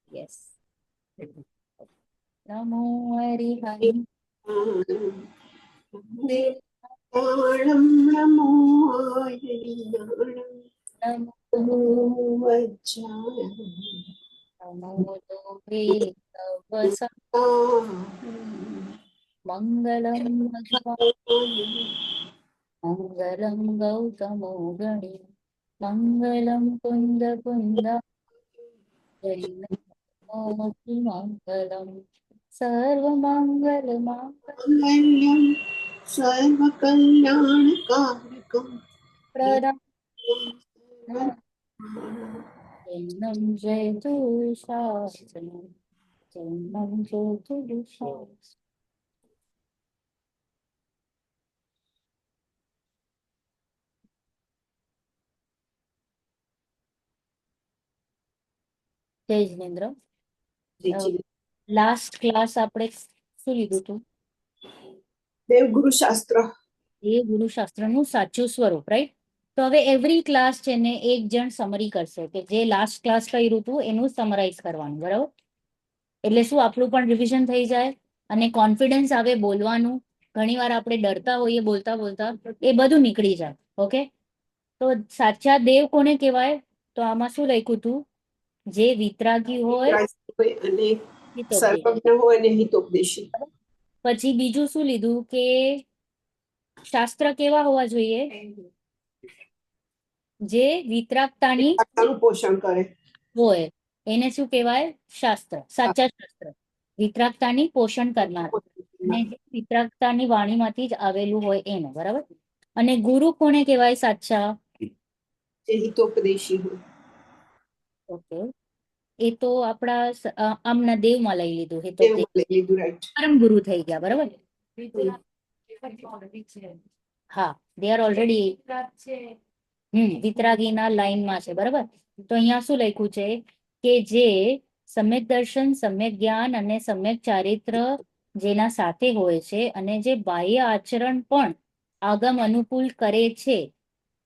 Yes. નમો હરિહરિ તાણમ નમો હરિનાણમ નમો નમો વજ્જાનમ નમો લોભે તવ મંગલમ ભગવાન મંગલમ ગૌતમો ગણે મંગલમ કુંદ કુંદ મંગલમ સર્વમંગલ મંગલ્યમ સર્વકલ્યાણકારકમ પ્રદાન જયતુ શાસ્ત્રમ જયતુ શાસ્ત્ર. જય જિનેન્દ્ર. લાસ્ટ ક્લાસ આપણે શું લીધું હતું? દેવગુરુ શાસ્ત્ર. એ ગુરુશાસ્ત્રનું સાચું સ્વરૂપ, રાઈટ? તો હવે એવરી ક્લાસ છે ને એક જણ સમરી કરશે કે જે લાસ્ટ ક્લાસ કર્યું હતું એનું સમરાઇઝ કરવાનું, બરાબર? એટલે શું આપણું પણ રિવિઝન થઈ જાય અને કોન્ફિડન્સ આવે બોલવાનું. ઘણી વાર આપણે ડરતા હોઈએ બોલતા બોલતા, એ બધું નીકળી જાય. ઓકે, તો સાચા દેવ કોને કહેવાય? તો આમાં શું લખ્યું હતું? જે વિતરાગી હોય અને હિતોપદેશી. સર્વજ્ઞ હોય અને હિતોપદેશી. પછી બીજું શું લીધું કે શાસ્ત્ર કેવા હોવા જોઈએ? જે વિતરાગતાની પોષણ કરે હોય એને શું કહેવાય? શાસ્ત્ર. સાચા શાસ્ત્ર વિતરાગતાની પોષણ કરનાર અને જે વિતરાગતાની વાણીમાંથી જ આવેલું હોય એને, બરાબર? અને ગુરુ કોને કહેવાય સાચા? જે હિતોપદેશી હોય. ઓકે, એ તો આપણા આમના દેવમાં લઈ લીધું. એ તો એવું લઈ લીધું, રાઈટ. પરમ ગુરુ થઈ ગયા, બરાબર? હા, દે આર ઓલરેડી વિતરાગીના લાઈનમાં છે, બરાબર? તો અહીંયા શું લખ્યું છે કે જે સમ્યક દર્શન, સમ્યક જ્ઞાન અને સમ્યક ચારિત્ર જેના સાથે હોય છે અને જે બાહ્ય આચરણ પણ આગમ અનુકૂળ કરે છે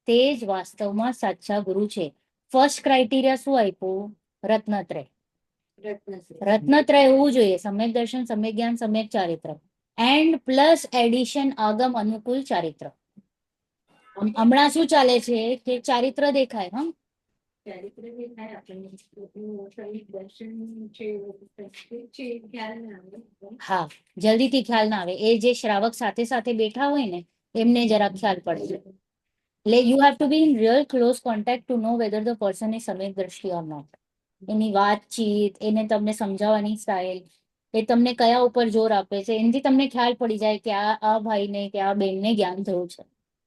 તે જ વાસ્તવમાં સાચા ગુરુ છે. ફર્સ્ટ ક્રાઇટેરિયા શું આપ્યું? રત્નત્રય. રત્નત્રય હોવું જોઈએ: સમ્યક દર્શન, સમ્યક જ્ઞાન, સમ્યક ચારિત્ર એન્ડ પ્લસ એડિશન આગમ અનુકૂળ ચારિત્ર. હમણાં શું ચાલે છે કે ચારિત્ર દેખાય, હમ હા, જલ્દીથી ખ્યાલ ના આવે. એ જે શ્રાવક સાથે સાથે બેઠા હોય ને એમને જરાક ખ્યાલ પડે. એટલે you have to be in real close contact to know whether the person is સમ્યક દ્રષ્ટિ ઓર નોટ. એની વાતચીત, એને તમને સમજાવવાની સ્ટાઇલ, એ તમને કયા ઉપર જોર આપે છે, એનાથી તમને ખ્યાલ પડી જાય કે આ ભાઈને કે આ બેનને જ્ઞાન થયું છે,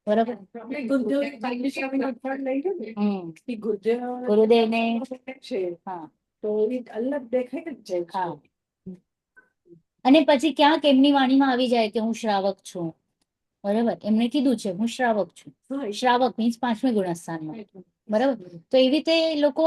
બરાબર? ગુરુદેવને હા તો અલગ દેખાય ને. હા, અને પછી ક્યાંક એમની વાણીમાં આવી જાય કે હું શ્રાવક છું, બરાબર? એમને કીધું છે હું શ્રાવક છું. શ્રાવક મીન્સ 5મી ગુણસ્થાનમાં, બરાબર? તો એવી રીતે લોકો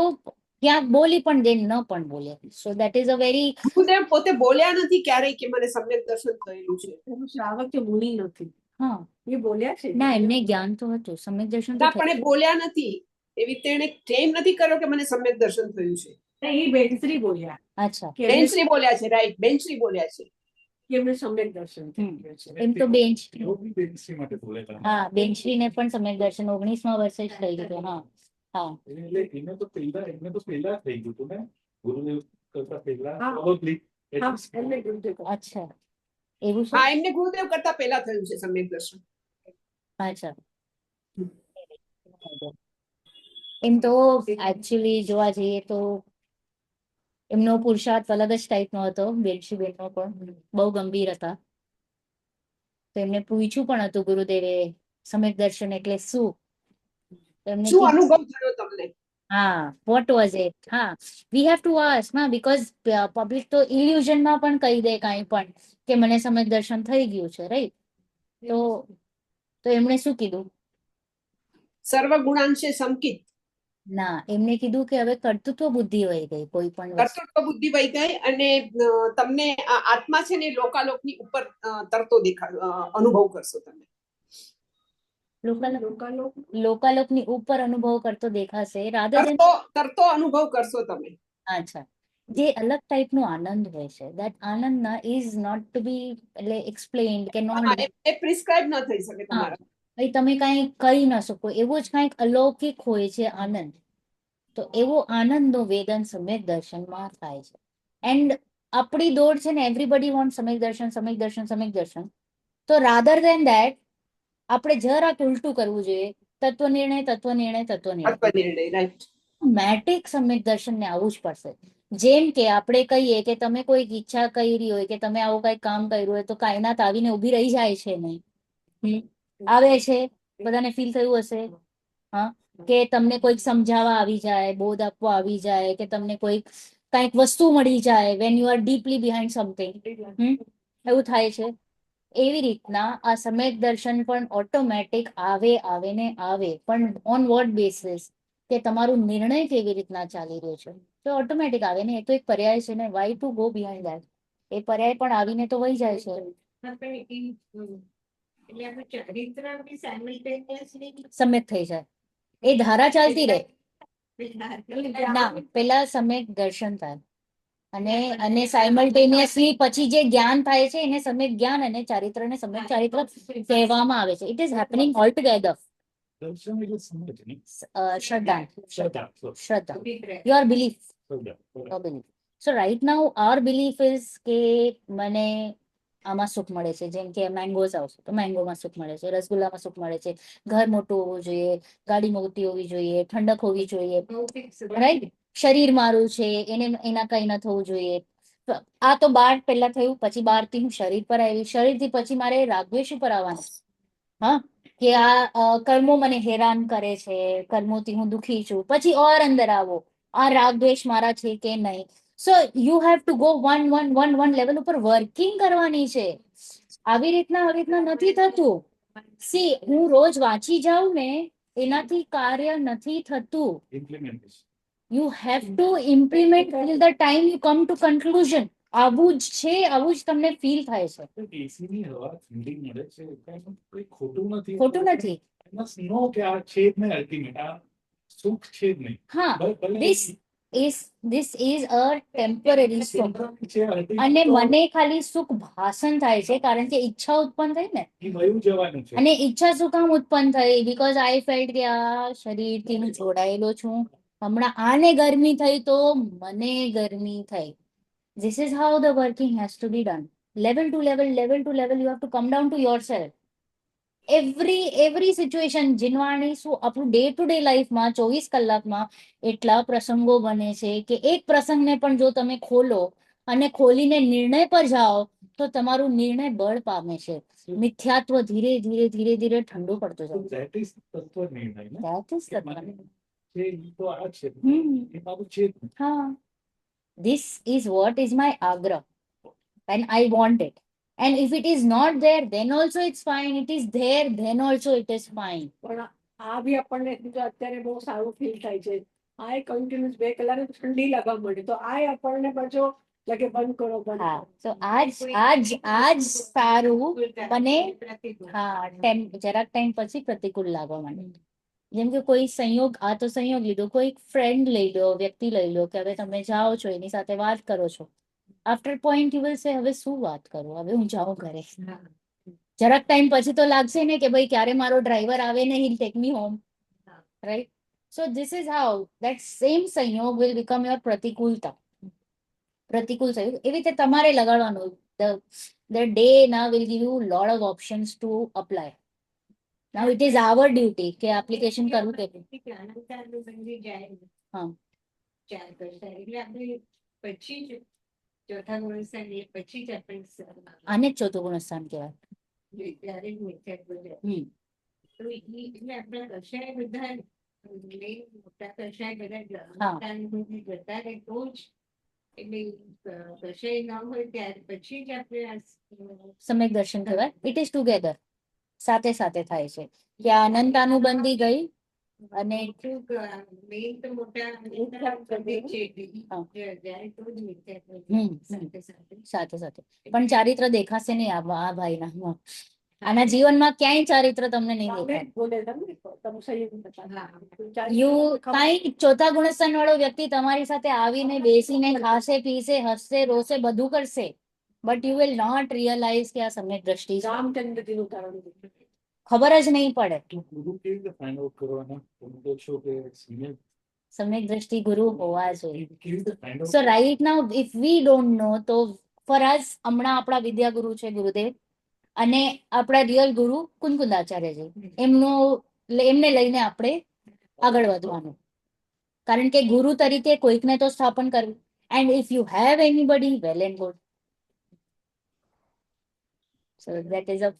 ક્યાંક બોલી પણ દે, ન પણ બોલે. So that is a very. Gurudev પોતે બોલ્યા નથી ક્યારેય કે મને સમ્યક દર્શન થયેલું છે. શ્રાવક કે મુનિ નથી. હા, એ બોલ્યા છે ના, એમને જ્ઞાન તો હતું, સમ્યક દર્શન તો ના, પણ એ બોલ્યા નથી. એવી રીતે એને ક્લેમ નથી કર્યો કે મને સમ્યક દર્શન થયું છે. એ બેનશ્રી બોલ્યા. અચ્છા, કે એમને બેનશ્રી બોલ્યા છે, રાઈટ. બેનશ્રી બોલ્યા છે. કે એમને સમ્યક દર્શન થઈ ગયું છે. એમ તો બેન્ચ બેનશ્રી માટે બોલે છે. હા, બેન્ચરીને પણ સમ્યક દર્શન 19મા વર્ષે જ થઈ ગયું. હા હા, એટલે એને તો પહેલા થઈ ગયું હતું ને, ગુરુદેવ કરતા પહેલા. હા. Probably. હા, એમને ગુરુદેવ કહ્યું. અચ્છા, એવું છે. હા, એમને ગુરુદેવ કરતા પહેલા થયું છે સમ્યક દર્શન. અચ્છા, એમ તો એકચ્યુઅલી જોવા જઈએ તો એમનો પુરુષાર્થ અલગ જ ટાઈપનો હતો. બેનશ્રી બેનનો પણ બહુ ગંભીર હતા. તો એમને પૂછ્યું પણ હતું ગુરુદેવે સમ્યક દર્શન એટલે શું? તો એમને શું કીધું, અનુભવ થયો તમને? હા, વોટ વોઝ ઇટ? હા, વી હેવ ટુ આસ્ક ના, બીકોઝ પબ્લિક તો ઇલ્યુઝનમાં પણ કહી દે કાંઈ પણ કે મને સમ્યક દર્શન થઈ ગયું છે, રાઈટ? તો એમણે શું કીધું? સર્વ ગુણાંશે સંકિત. ના, એમને કીધું કે હવે કર્તૃત્વ બુદ્ધિ હોય ગઈ કોઈ પણ વસ્તુ. કર્તૃત્વ બુદ્ધિ વહી ગઈ અને તમને આ આત્મા છે ને લોકાલોકની ઉપર તરતો અનુભવ કરશો તમે. લોકાલોક લોકાલોક લોકાલોકની ઉપર અનુભવ કરતો દેખાશે રાધર દેન તરતો અનુભવ કરશો તમે. અચ્છા જે અલગ ટાઈપનો આનંદ હોય છે દેટ આનંદ ના ઇઝ નોટ ટુ બી એટલે એક્સપ્લેન્ડ કે હા, નોટ એ પ્રિસ્ક્રાઇબ ન થઈ શકે હા તમારા. ભાઈ તમે કાંઈ કરી ન શકો એવો જ કાંઈક અલૌકિક હોય છે આનંદ તો એવો આનંદનો વેદન સમ્યક દર્શનમાં થાય છે એન્ડ આપણી દોડ છે ને એવરીબડી વોન્ટ સમ્યક દર્શન સમ્યક દર્શન સમ્યક દર્શન તો રાધર દેન ધેટ આપણે જરાક ઉલટું કરવું જોઈએ તત્વ નિર્ણય તત્વ નિર્ણય તત્વ નિર્ણય આત્મનિર્ણય, રાઈટ. મેટ્રિક સમ્યક દર્શનને આવવું જ પડશે જેમ કે આપણે કહીએ કે તમે કોઈક ઈચ્છા કરી હોય કે તમે આવું કઈ કામ કર્યું હોય તો કાયનાત આવીને ઊભી રહી જાય છે નહીં આવે છે બધાને ફીલ થયું હશે હા કે તમને કોઈક સમજાવવા આવી જાય બોધ આપવા આવી જાય કે તમને કોઈક કઈક વસ્તુ મળી જાય when you are deeply behind something એવું થાય છે એવી રીતના આ સમ્યક દર્શન પણ ઓટોમેટિક આવે ને આવે પણ ઓન વોટ બેસિસ કે તમારું નિર્ણય કેવી રીતના ચાલી રહ્યો છે તો ઓટોમેટિક આવે ને એ તો એક પર્યાય છે ને why to go behind that એ પર્યાય પણ આવીને તો વહી જાય છે એટલે આપણે ચારિત્ર બી simultaneously સમ્યક થઈ જાય એ ધારા ચાલતી રહે ના પેલા સમ્યક દર્શન થાય અને સાયમલ્ટેનિયસલી પછી જે જ્ઞાન થાય છે એને સમ્યક જ્ઞાન અને ચારિત્ર ને સમ્યક ચારિત્ર કહેવામાં આવે છે it is happening all together દર્શન એટલે સમજ નહીં શ્રદ્ધા શ્રદ્ધા શ્રદ્ધા યોર બિલીફ શ્રદ્ધા your belief so right now our belief is કે મને આમાં સુખ મળે છે જેમ કે મેંગોઝ આવશે તો મેંગોમાં સુખ મળે છે રસગુલ્લામાં સુખ મળે છે ઘર મોટું હોવું જોઈએ ગાડી મોટી હોવી જોઈએ ઠંડક હોવી જોઈએ રાઈટ શરીર મારું છે એને એના કઈ ન થવું જોઈએ આ તો બાર પહેલા થયું પછી બારથી હું શરીર પર આવી શરીરથી પછી મારે રાગદ્વેષ ઉપર આવવાનું હા કે આ કર્મો મને હેરાન કરે છે કર્મોથી હું દુખી છું પછી ઓર અંદર આવો આ રાગદ્વેષ મારા છે કે નહીં so you have to go one level ઉપર વર્કિંગ કરવાની છે આવી રીતના નથી થતું સી હું રોજ વાંચી જાઉં ને એનાથી કાર્ય નથી થતું implementation you have to implement till the time you come to conclusion આવું જ છે આવું જ તમને ફીલ થાય છે એસી ની હવા ઠંડી મળે છે કાંઈ કોઈ ખોટું નથી ખોટું નથી મસ્ટ નો કે આ છે જ નહીં અલ્ટિમેટ આ સુખ છે જ નહીં હા ભલે this is a temporary સુખ છે ultimate અને તો મને ખાલી સુખ ભાષણ થાય છે કારણ કે ઈચ્છા ઉત્પન્ન થઈ ને એ વયું જવાનું છે અને ઈચ્છા શું કામ ઉત્પન્ન થઈ બીકોઝ આઈ ફેલ્ટ કે આ શરીરથી હું જોડાયેલો છું હમણાં આને ગરમી થઈ તો મને ગરમી થઈ this is how the working has to be done level to level you have to come down to yourself every situation જીનવાણી શું આપણું ડે ટુ ડે લાઈફમાં 24 કલાકમાં એટલા પ્રસંગો બને છે કે એક પ્રસંગને પણ જો તમે ખોલો અને ખોલીને નિર્ણય પર જાઓ તો તમારું નિર્ણય બળ પામે છે મિથ્યાત્વ ધીરે ધીરે ઠંડુ પડતું જાય ધેટ ઇઝ તત્વ નિર્ણય ને That is કે the મને છે ઈ તો આ છે હમ એ મારું છે જ નહીં. હા this is what is my agrah and I want it and if it is not there then also it's fine it is there then also it is fine પણ આ બી આપણને જો અત્યારે બહુ સારું ફીલ થાય છે આ કન્ટિન્યુઅસ 2 કલાક ઠંડી લાગવા માંડી તો આ આપણને પાછો લાગે બંધ કરો બંધ હા કરો. તો આજ સારું મને હા જરાક ટાઈમ પછી પ્રતિકૂળ લાગવા માંડે જેમ કે કોઈ સંયોગ આ તો સંયોગ લીધો કોઈ ફ્રેન્ડ લઈ લો વ્યક્તિ લઈ લો કે હવે તમે જાઓ છો એની સાથે વાત કરો છો આફ્ટર પોઈન્ટ યુ વિલ સે હવે શું વાત કરું હવે હું જાઉં ઘરે જરાક ટાઈમ પછી તો લાગશે ને કે ભાઈ ક્યારે મારો ડ્રાઈવર આવે ને he'll take me home right so this is how that same સંયોગ will become your પ્રતિકૂળતા પ્રતિકૂળ સંયોગ એવી રીતે તમારે લગાડવાનું the day now will give you lot of options to apply now it is our duty કે application કરવું કે અનંતાનું બંધી જાય હા 4 કરતા એટલે આપણે પછી જ ચોથા વર્ષ પછી જ આપણે આને જ ચોથું ગુણસ્થાન કહેવાય ત્યારે જ મિથ્યાત્વ જાય. હમ તો એટલે આપણા કશાય બધા main મોટા કશાય બધા હા. અનંતાનુભૂતિ જતા રહે તો જ એટલે કશાય ના હોય ત્યાર પછી જ આપણે આ સમ્યક દર્શન કહેવાય ઇટ ઇઝ ટુગેધર સાથે સાથે થાય છે કે આ અનંતાનુબંધી ગઈ અને મેઇન તો મોટા અનંતાનુબંધી છે હા. જ્યારે તો જ મિથ્યાત્વ હમ. સાથે સાથે સાથે સાથે પણ ચારિત્ર દેખાશે નહીં આ ભાઈના આના જીવનમાં ક્યાંય ચારિત્ર તમને નહીં તમે દેખાય. બોલે તમે સંયમ હતા. યુ કાંઈ ચોથા ગુણસ્થાન વાળો વ્યક્તિ તમારી સાથે આવીને બેસીને ખાશે પીશે હસશે રોશે બધું કરશે but you will not realise કે આ સમ્યક દ્રષ્ટિ છે. રામચંદ્રજીનું ઉદાહરણ દીધું. ખબર જ નહીં પડે. તો ગુરુ કેવી રીતે ફાઇન્ડ આઉટ કરવાના? તમે તો છો કે senior. સમ્યક દ્રષ્ટિ ગુરુ હોવા જોઈએ. કેવી રીતે find out so right now if we don't know તો ફોર અસ હમણાં આપણા વિદ્યાગુરુ છે ગુરુદેવ અને આપણા રિયલ ગુરુ કુંદકુંદાચાર્યજી એમને લઈને આપણે આગળ વધવાનું કારણ કે ગુરુ તરીકે કોઈકને તો સ્થાપન કરવું and if you have anybody well and good. So that is a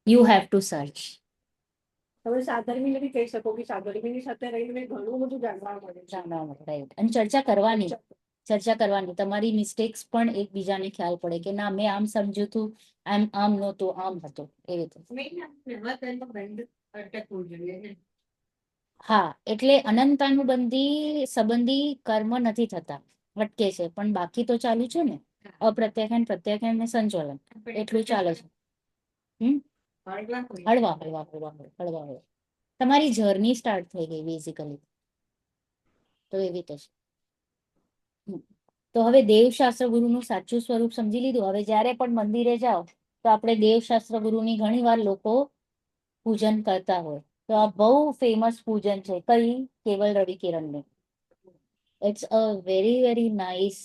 you have two search. તમે સાધર્મીને બી કહી શકો કે સાધર્મીની સાથે રહીને ઘણું બધું જાણવા મળે છે. જાણવા મળે રાઈટ અને ચર્ચા કરવાની તમારી મિસ્ટેક્સ પણ એકબીજાને ખ્યાલ પડે કે ના મેં આમ સમજ્યું હતું આમ નહોતું આમ હતું એવી રીતે. હા એટલે અનંતાનુબંધી સંબંધી કર્મ નથી થતા અટકે છે પણ બાકી તો ચાલુ છે ને અપ્રત્યાખ્યાન પ્રત્યાખ્યાન ને સંચોલન એટલું ચાલે છે. હળવા તમારી જર્ની સ્ટાર્ટ થઈ ગઈ બેઝિકલી તો એવી રીતે છે. તો હવે દેવશાસ્ત્ર ગુરુનું સાચું સ્વરૂપ સમજી લીધું. હવે જ્યારે પણ મંદિરે જાઓ તો આપણે દેવશાસ્ત્ર ગુરુની ઘણી વાર લોકો પૂજન કરતા હોય તો આ બહુ ફેમસ પૂજન છે કઈ કેવલ રવિ કિરણનું. It's a very very nice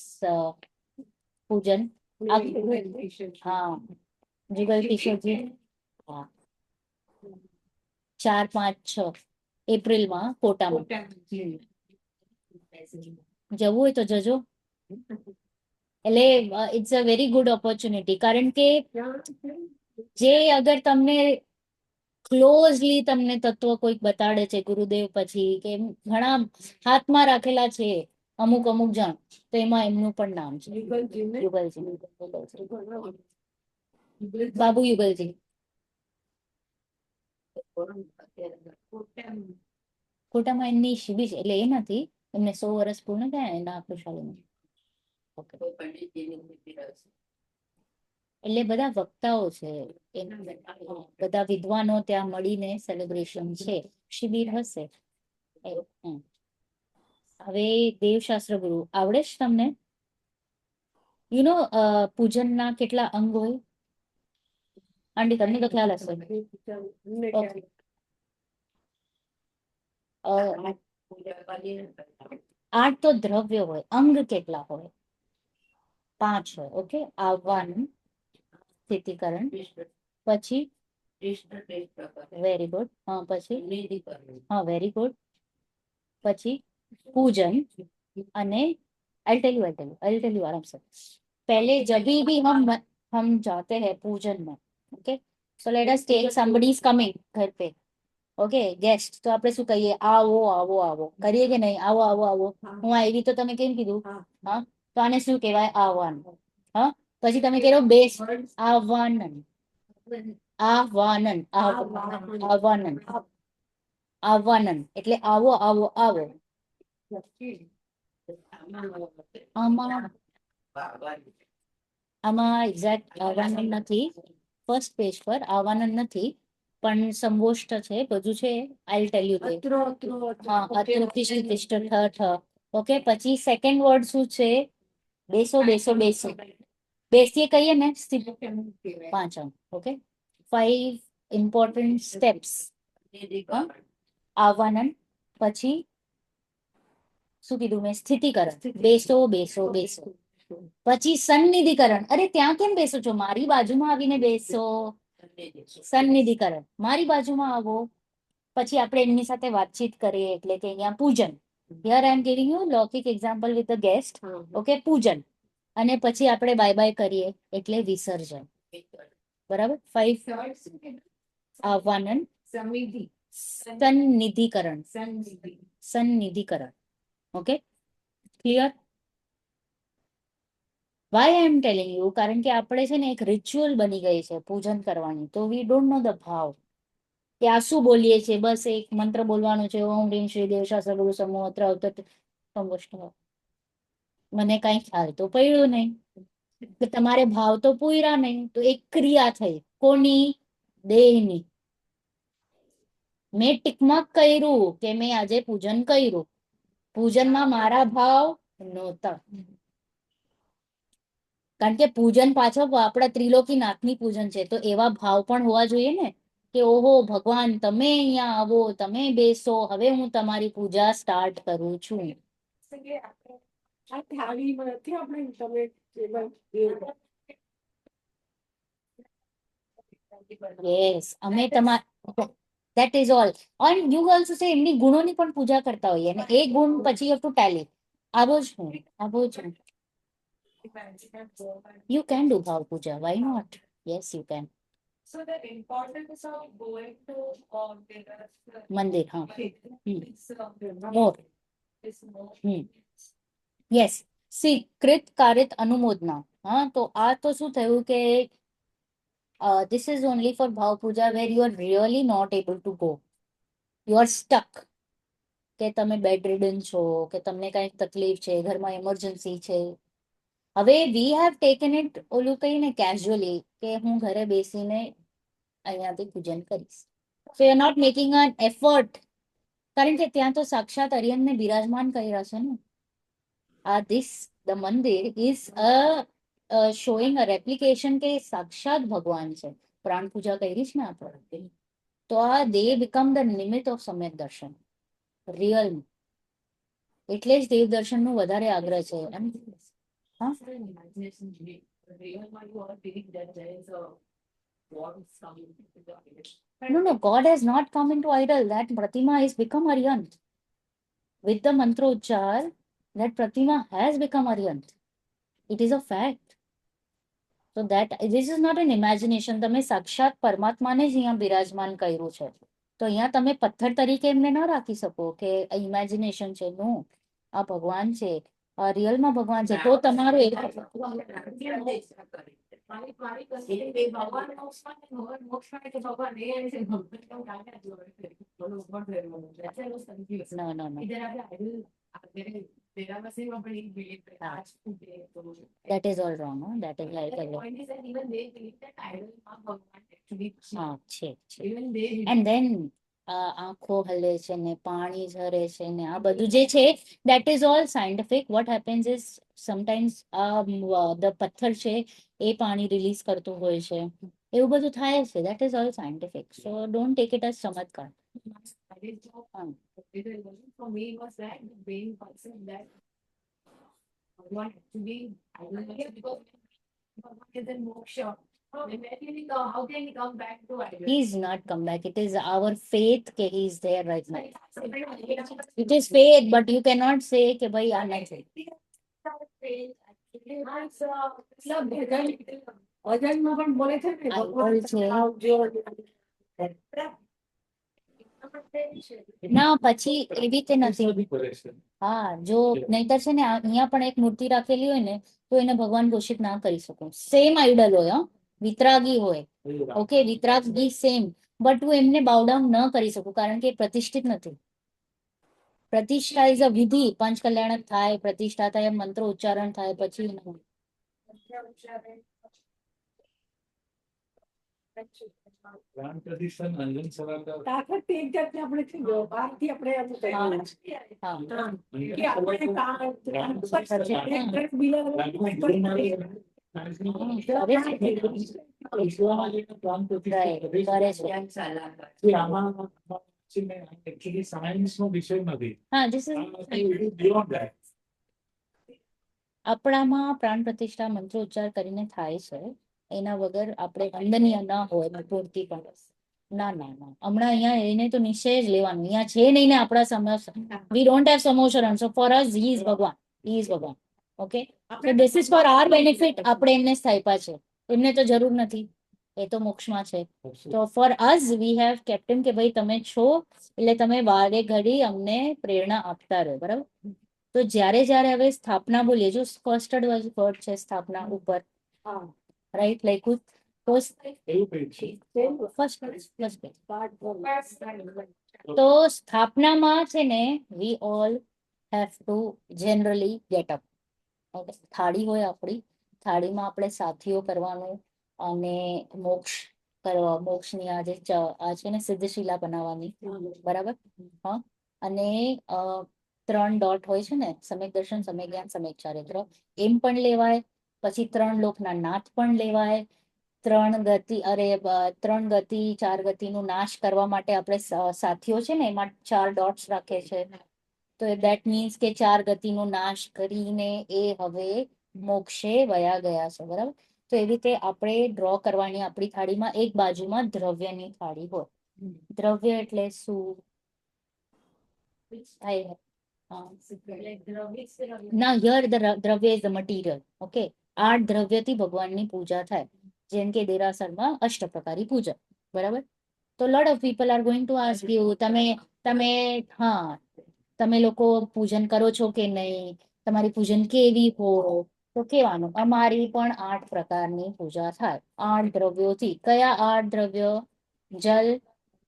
પૂજન. હા જુગલ કિશોરજી. હા 4, 5, 6 એપ્રિલમાં કોટામાં જવું હોય તો જજો. એટલે it's a very good opportunity કારણ કે જે અગર તમને ક્લોઝલી તમને તત્વ કોઈક બતાડે છે ગુરુદેવ પછી કે ઘણા હાથમાં રાખેલા છે અમુક જણ તો એમાં એમનું પણ નામ છે યુગલજી. બાબુ યુગલજી. કોટામાં એમની શિબિર છે એટલે એ નથી એમને 100 વર્ષ પૂર્ણ થયા એના ખુશાલીમાં. એટલે બધા વક્તાઓ છે બધા વિદ્વાનો ત્યાં મળીને સેલિબ્રેશન છે શિબિર હશે. હવે દેવશાસ્ત્ર ગુરુ આવડે છે તમને? યુ નો પૂજનના કેટલા અંગ હોય? આંટી તમને તો ખ્યાલ હશે. Okay. 8 તો દ્રવ્ય હોય અંગ કેટલા હોય? 5 હોય. ઓકે આવવાનું સ્થિતિકરણ પછી વેરી ગુડ હા પછી હા વેરી ગુડ પછી पूजन अने I'll tell you आराम से. पहले जब भी हम जाते हैं पूजन में okay so let us take somebody is coming घर पे ओके गेस्ट तो આપણે શું કહીએ આવો આવો આવો કરીએ કે નહીં આવો આવો આવો હું આવી તો તમે કેમ કીધું હા તો આને શું કહેવાય આવવાનું. હા પછી તમે કહો બેસ આવવાનન આવવાનન આવવાનન આવવાનન એટલે આવો આવો આવો. આમાં એક્ઝેક્ટ આવવાનન નથી ફર્સ્ટ પેજ પર આવવાનન નથી પણ સંગોષ્ઠ છે બધું છે આઈ ટેલ યુ તે હા અતિશય તિષ્ઠ ઠ ઓકે પછી સેકન્ડ વર્ડ શું છે બેસો બેસો બેસો બેસીએ કહીએ ને 5 અંક ઓકે 5 ઇમ્પોર્ટન્ટ સ્ટેપ્સ. આવવાનન પછી શું કીધું મેં સ્થિતિકરણ બેસો બેસો બેસો પછી સન્નિધિકરણ અરે ત્યાં કેમ બેસો છો મારી બાજુમાં આવીને બેસો સન્નિધિકરણ મારી બાજુમાં આવો પછી આપણે એમની સાથે વાતચીત કરીએ એટલે કે અહીંયા પૂજન here I am giving you લૌકિક example with the guest okay પૂજન અને પછી આપણે બાય બાય કરીએ એટલે વિસર્જન બરાબર 5 આવવાનન સન્નિધિકરણ સન્નિધિકરણ okay clear. Why I am telling you કારણ કે આપણે છે ને એક રિચ્યુઅલ બની ગઈ છે પૂજન કરવાની તો વી ડોન્ટ નો ધ ભાવ કે આ શું બોલીએ છીએ બસ એક મંત્ર બોલવાનું છે ઓમ રીમ શ્રી દેવશાસ્ત્ર ગુરુ સમૂહ અત્ર અવતર સંગોષ્ઠ મને કઈ ખ્યાલ તો પડ્યો નહીં કે તમારે ભાવ તો પૂર્યા નહીં, તો એક ક્રિયા થઈ. કોની? દેહની. મેં ટીકમાર્ક કર્યું કે મેં આજે પૂજન કર્યું. પૂજનમાં મારા ભાવ નહોતા. કારણ કે પૂજન પાછળ આપણા ત્રિલોકીનાથની પૂજન છે, તો એવા ભાવ પણ હોવા જોઈએ ને કે ઓહો ભગવાન તમે અહીંયા આવો, તમે બેસો, હવે હું તમારી પૂજા સ્ટાર્ટ કરું છું. કે આ થાળીમાં નથી આપણે તમે યસ, અમે that is all. And you also say એમની ગુણોની પણ પૂજા કરતા હોઈએ અને એ ગુણ પછી you have to tally. આવો જ હું, આવો જ હું. You can do ભાવ પૂજા, why not? Yes, you can. So the importance of going to મંદિર, હા. more. more. યસ, સી કૃત કારિત અનુમોદના. હા, તો આ તો શું થયું કે this is only for ભાવ પૂજા where you are really not able to go. You are stuck. કે તમે બેડ રિડન છો, કે તમને કઈક તકલીફ છે, ઘરમાં ઇમરજન્સી છે. હવે વી હેવ ટેકન ઇટ ઓલું કહીને કેઝ્યુઅલી કે હું ઘરે બેસીને અહીંયાથી પૂજન કરીશ. So you are not making an effort. કારણ કે ત્યાં તો સાક્ષાત અરિયનને બિરાજમાન કર્યા છે ને. The મંદિર is showing a replication કે સાક્ષાત ભગવાન છે. પ્રાણ પૂજા કરી છે ને આપણે, તો આ they become the નિમિત્ત of સમ્યક દર્શન, રિયલ. એટલે જ દેવ દર્શન નું વધારે આગ્રહ છે એમ. હા, no, God has not come into idol. That Pratima has become Aryan. With the mantrochar, that Pratima has become Aryan. It is a fact. So that this is not an imagination. તમે સાક્ષાત પરમાત્માને જ અહીંયા બિરાજમાન કર્યું છે. તો અહીંયા તમે પથ્થર તરીકે એમને ન રાખી શકો કે ઇમેજિનેશન છે. નો, આ ભગવાન છે, આ રિયલમાં ભગવાન છે. તો તમારું No, no, no. That is all wrong. Huh? That is like હા, છે. And then આંખો હલે છે ને પાણી ઝરે છે ને આ બધું જે છે, that is all scientific. What happens is sometimes the પથ્થર છે એ પાણી રિલીઝ કરતું હોય છે, એવું બધું થાય છે. That is all scientific. So don't take it as ચમત્કાર. For me was that the main concept that Bhagwan actually, I don't know, because Bhagwan is in moksha. Then where can he go? How can he come back to idol? He's not come back. It is our faith that he is there right now. It is faith, but you cannot say કે ભાઈ આ નથી. અજયમાં પણ બોલે છે ને ભગવાન છે. આવજો. ના, પછી એવી રીતે નથી. કરે છે. હા, જો નહીતર છે ને અહીંયા પણ એક મૂર્તિ રાખેલી હોય ને તો એને ભગવાન ઘોષિત ના કરી શકો. સેમ આઈડલ હોય, વિતરાગી હોય, ઓકે, વિતરાગી સેમ, બટ હું એમને બાવડાઉન ન કરી શકું કારણ કે પ્રતિષ્ઠિત નથી. પ્રતિષ્ઠા ઇઝ અ વિધિ. પંચકલ્યાણક થાય, પ્રતિષ્ઠા થાય, મંત્રો ઉચ્ચારણ થાય, પછી પ્રાણ પ્રતિષ્ઠા અંજન સવારતા તાકાત તે એક જાતની આપણે છે ને, બહારથી આપણે એમ કહીએ. હા. કે આપણે સાયન્સ નો વિષય નથી. હા, this is આપણામાં પ્રાણ પ્રતિષ્ઠા મંત્રો ઉચ્ચાર કરીને થાય છે. એના વગર આપણે વંદનીય ન હોય મૂર્તિ પણ. ના, ના, ના, હમણાં અહીંયા એને તો નિશ્ચય જ લેવાનું. અહીંયા છે નહીં ને આપણા વી ડોન્ટ હેવ સમોશરણ. So for us he is ભગવાન, હી ઇઝ ભગવાન. Okay, so this is for our benefit. આપણે એમને સ્થાપ્યા છે, એમને તો જરૂર નથી, એ તો મોક્ષમાં છે. તો for us we have captain કે ભાઈ તમે છો એટલે તમે વારે ઘડી અમને પ્રેરણા આપતા રહો. બરાબર. તો જ્યારે જ્યારે હવે સ્થાપના બોલીએ, જો ફર્સ્ટ વર્ડ છે સ્થાપના ઉપર, રાઈટ, લખ્યું તો તો સ્થાપનામાં છે ને we all have to generally get up. થાળી હોય આપણી, થાળીમાં આપણે સાથીઓ કરવાનું અને મોક્ષની આ જે આ છે ને સિદ્ધશિલા બનાવવાની, બરાબર? હા. અને 3 ડોટ હોય છે ને, સમ્યક દર્શન, સમ્યક જ્ઞાન, સમ્યક ચારિત્ર, એમ પણ લેવાય. પછી 3 લોકના નાથ પણ લેવાય. 3 ગતિ 4 ગતિનું નાશ કરવા માટે આપણે સાથીઓ છે ને એમાં 4 ડોટ્સ રાખે છે. તો દેટ મીન્સ કે 4 ગતિનો નાશ કરીને એ હવે મોક્ષે વયા ગયા છે, બરાબર? તો એવી રીતે આપણે ડ્રો કરવાની આપણી થાળીમાં. એક બાજુમાં દ્રવ્યની થાળી હોય. દ્રવ્ય એટલે શું? ના, હિયર દ્રવ્ય ઇઝ ધ મટીરિયલ. ઓકે, 8 દ્રવ્યથી ભગવાનની પૂજા થાય. જેમ કે દેરાસરમાં અષ્ટપ્રકારી પૂજા, બરાબર? તો lot of people are going to ask you, તમે લોકો પૂજન કરો છો કે નહીં? તમારી પૂજન કેવી હોય? તો કહેવાનું અમારી પણ 8 પ્રકારની પૂજા થાય 8 દ્રવ્યોથી. કયા 8 દ્રવ્યો? જલ,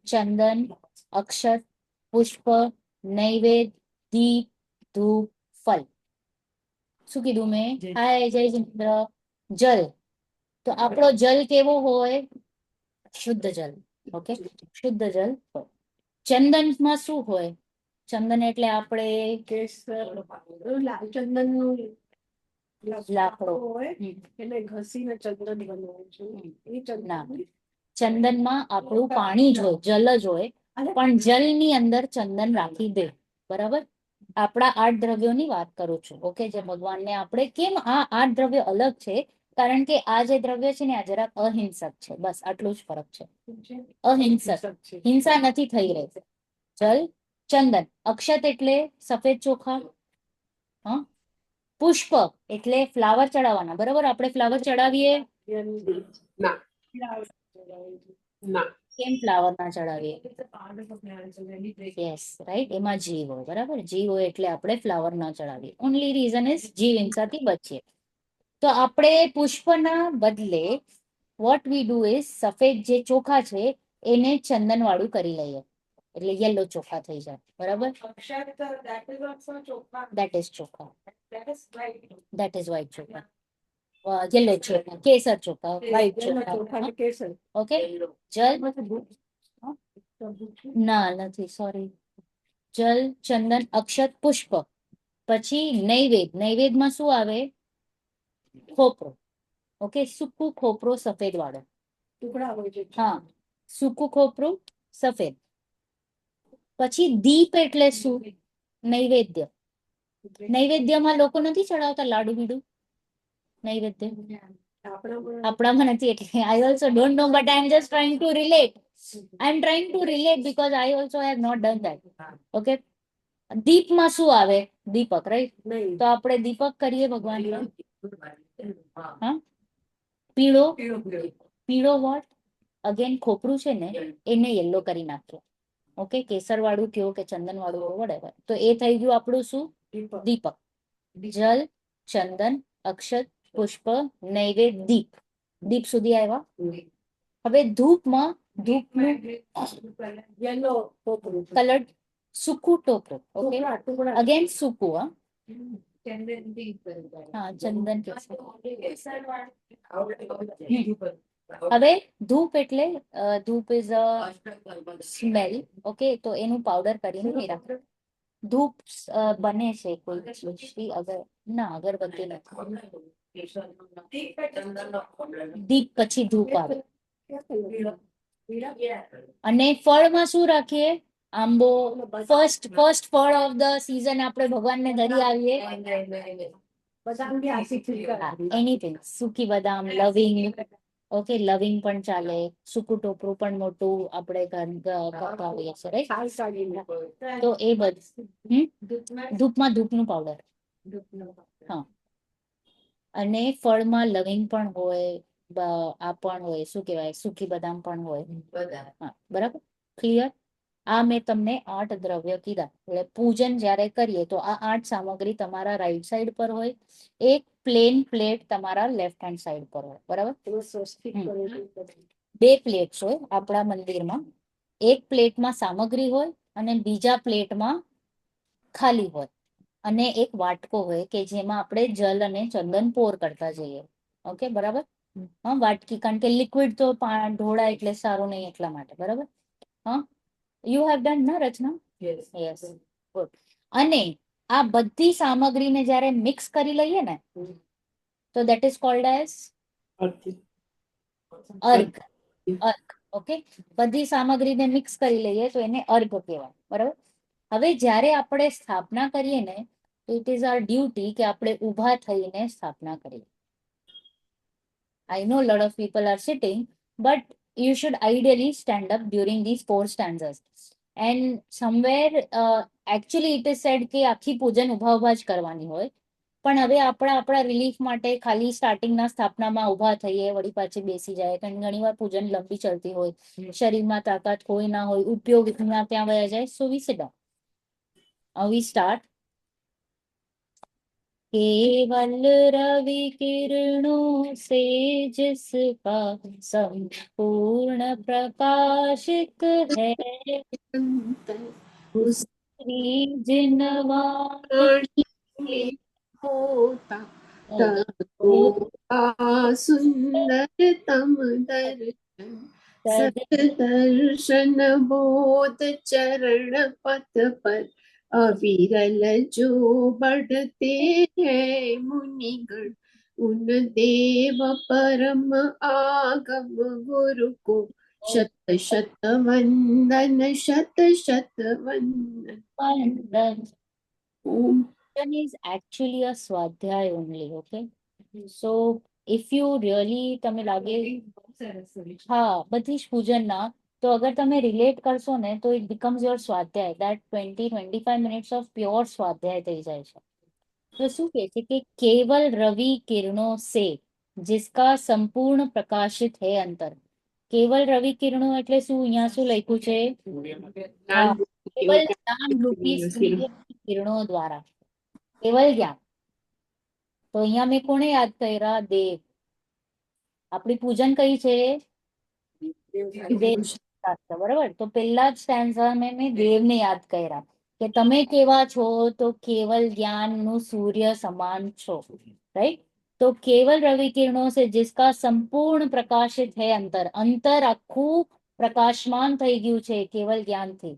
ચંદન, અક્ષત, પુષ્પ, નૈવેદ્ય, દીપ, ધૂપ, ફલ. શું કીધું મેં? હાય જય ચંદ્ર. જલ. તો આપણો જલ કેવો હોય? શુદ્ધ જલ. ઓકે, શુદ્ધ જલ હોય. ચંદનમાં શું હોય? ચંદન એટલે આપણે લાલ ચંદનનું લાકડો. હોય, એને ઘસીને ચંદન બનાવે છે. એ ના, ચંદન ચંદનમાં આપણું પાણી જ હોય, જલ જ હોય, પણ જલની અંદર ચંદન રાખી દે, બરાબર? આપણા 8 દ્રવ્યોની વાત કરું છું. ઓકે, જે ભગવાનને આપણે કેમ આ 8 દ્રવ્ય અલગ છે? કારણ કે આ જે દ્રવ્ય છે ને આ જરાક અહિંસક છે. બસ આટલું જ ફરક છે. અહિંસક, હિંસા નથી થઈ રહી. જલ, ચંદન, અક્ષત એટલે સફેદ ચોખા, હા, પુષ્પ એટલે ફ્લાવર ચડાવવાના, બરાબર? આપણે ફ્લાવર ચડાવીએ. ના ના કેમ ફ્લાવર ના ચડાવીએ? યસ, રાઈટ, એમાં જીવ હોય, બરાબર? જીવ હોય એટલે આપણે ફ્લાવર ના ચડાવીએ. ઓનલી રીઝન ઇઝ જીવ હિંસાથી બચીએ. તો આપણે પુષ્પના બદલે વોટ વી ડુ ઇઝ સફેદ જે ચોખા છે એને ચંદન વાળું કરી લઈએ, એટલે યલો ચોખા થઈ જાય, બરાબર? દેટ ઇઝ ચોખા, દેટ ઇઝ વ્હાઈટ ચોખા, યલો ચોખા, કેસર ચોખા, વ્હાઈટ ચોખા. કેસર. ઓકે, જલ, ના નથી, સોરી. જલ, ચંદન, અક્ષત, પુષ્પ. પછી નૈવેદ્ય. નૈવેદ્યમાં શું આવે? ખોપરો. ઓકે, સૂકું ખોપરો સફેદ વાળો. ટુકડા હોય છે. હા, સૂકું ખોપરું સફેદ. પછી દીપ એટલે શું? નૈવેદ્ય. નૈવેદ્યમાં લોકો નથી ચડાવતા લાડુ બીડુ? નૈવેદ્ય આપણામાં નથી, એટલે I also don't know, but I M just trying to relate. because I also have not done that. Okay, દીપમાં શું આવે? દીપક, રાઈટ? નહીં. તો આપણે દીપક કરીએ ભગવાનનો. હા, પીળો. પીળો વોટ? અગેન ખોપરું છે ને એને યલો કરી નાખ્યો. ઓકે, કેસર વાળું કયો કે ચંદન વાળું, whatever. તો એ થઈ ગયું આપણું શું? દીપક. જલ, ચંદન, અક્ષત, પુષ્પ, નૈવેદ્ય, દીપ. દીપ સુધી આવ્યા. હવે ધૂપમાં ધૂપનું યલો ટોપરું. કલર સૂકું ટોપરું. ઓકે, ટુકડા. અગેન સૂકું. હા, ચંદન. ચંદન કેસર. હવે ધૂપ એટલે ધૂપ ઇઝ અ સ્મેલ. ઓકે, તો એનું પાવડર કરીને રાખો. ધૂપ બને છે કોઈ ના, અગરબત્તી નથી. દીપ પછી ધૂપ આવે. અને ફળમાં શું રાખીએ? આંબો. ફર્સ્ટ ફળ ઓફ ધ સીઝન આપણે ભગવાનને ધરી આવીએ. બદામ બી આખી એનીથિંગ, સૂકી બદામ, લવિંગ. ઓકે, લવિંગ પણ ચાલે. સૂકું ટોપરું પણ મોટું આપણે કરતા હોઈએ છીએ, રાઈટ? તો એ બધું ધૂપમાં ધૂપનું પાવડર. હા, અને ફળમાં લવિંગ પણ હોય, આ પણ હોય, શું કહેવાય, સૂકી બદામ પણ હોય. હા, બરાબર, ક્લિયર? આ મેં તમને 8 દ્રવ્ય કીધા. એટલે પૂજન જ્યારે કરીએ તો આ 8 સામગ્રી તમારા રાઈટ સાઈડ પર હોય. એક પ્લેન પ્લેટ તમારા લેફ્ટ હેન્ડ સાઈડ પર હોય, બરાબર? 2 પ્લેટ્સ હોય આપણા મંદિરમાં. એક પ્લેટમાં સામગ્રી હોય અને બીજા પ્લેટમાં ખાલી હોય. અને એક વાટકો હોય કે જેમાં આપણે જલ અને ચંદન પોર કરતા જઈએ. ઓકે, બરાબર. હા, વાટકી, કારણ કે લિક્વિડ તો ઢોળાય એટલે સારું નહીં એટલા માટે, બરાબર. હા, યુ હેવ ડન ના રચના? Yes. Yes, good. અને આ બધી સામગ્રીને જ્યારે મિક્સ કરી લઈએ ને, તો દેટ ઇઝ કોલ્ડ એઝ અર્ઘ. અર્ઘ, ઓકે. બધી સામગ્રીને મિક્સ કરી લઈએ તો એને અર્ઘ કહેવાય, બરાબર. હવે જ્યારે આપણે સ્થાપના કરીએ ને, તો ઇટ ઇઝ આર ડ્યુટી કે આપણે ઊભા થઈને સ્થાપના કરીએ. I know a lot of people are sitting, but you should ideally stand up during these 4 stanzas. And somewhere, actually it is said કે આખી પૂજન ઊભા ઊભા જ કરવાની હોય. પણ હવે આપણા રિલીફ માટે ખાલી સ્ટાર્ટિંગના સ્થાપનામાં ઊભા થઈએ, વળી પાછી બેસી જાય, કારણ કે ઘણીવાર પૂજન લંબી ચાલતી હોય, શરીરમાં તાકાત હોય ના હોય, ઉપયોગ ત્યાં વયા જાય. સો વી સિટ ડાઉન. વી સ્ટાર્ટ. केवल रवि किरणों से जिसका संपूर्ण प्रकाशित है, श्री जिनवाणी होता तत्व का सुंदरतम दर्शन सदर्शन बोध चरण पथ पर अविरल जो बढ़ते हैं मुनिगण उन देव परम आगम गुरु को शत शत वंदन शत शत वंदन. वंदन. ओम is actually a swadhyay only, okay? So if you really તમે લાગે હા બધી જ પૂજનના, તો અગર તમે રિલેટ કરશો ને તો ઇટ બીકમ્સ યોર સ્વાધ્યાય. દેટ 20-25 મિનિટ્સ ઓફ પ્યોર સ્વાધ્યાય થઈ જાય છે. તો શું કહે છે કે કેવલ રવિ કિરણો સે जिसका संपूर्ण प्रकाशित है अंतर. કેવલ રવિ કિરણો એટલે શું? અહીંયા શું લખ્યું છે? હા, કેવલ જ્ઞાન રૂપી સૂર્યની કિરણો દ્વારા. કેવલ જ્ઞાન. તો અહીંયા મેં કોને યાદ કર્યા? દેવ. આપણી પૂજન કઈ છે? દેવ શાસ્ત્ર, બરાબર. તો પહેલા જ સ્ટેન્ઝામાં મેં દેવને યાદ કર્યા કે તમે કેવા છો? તો કેવલ જ્ઞાનનું સૂર્ય સમાન છો, રાઈટ? તો કેવલ રવિ કિરણો से जिसका संपूर्ण प्रकाशित है अंतर. અંતર આખું પ્રકાશમાન થઈ ગયું છે કેવલ જ્ઞાનથી.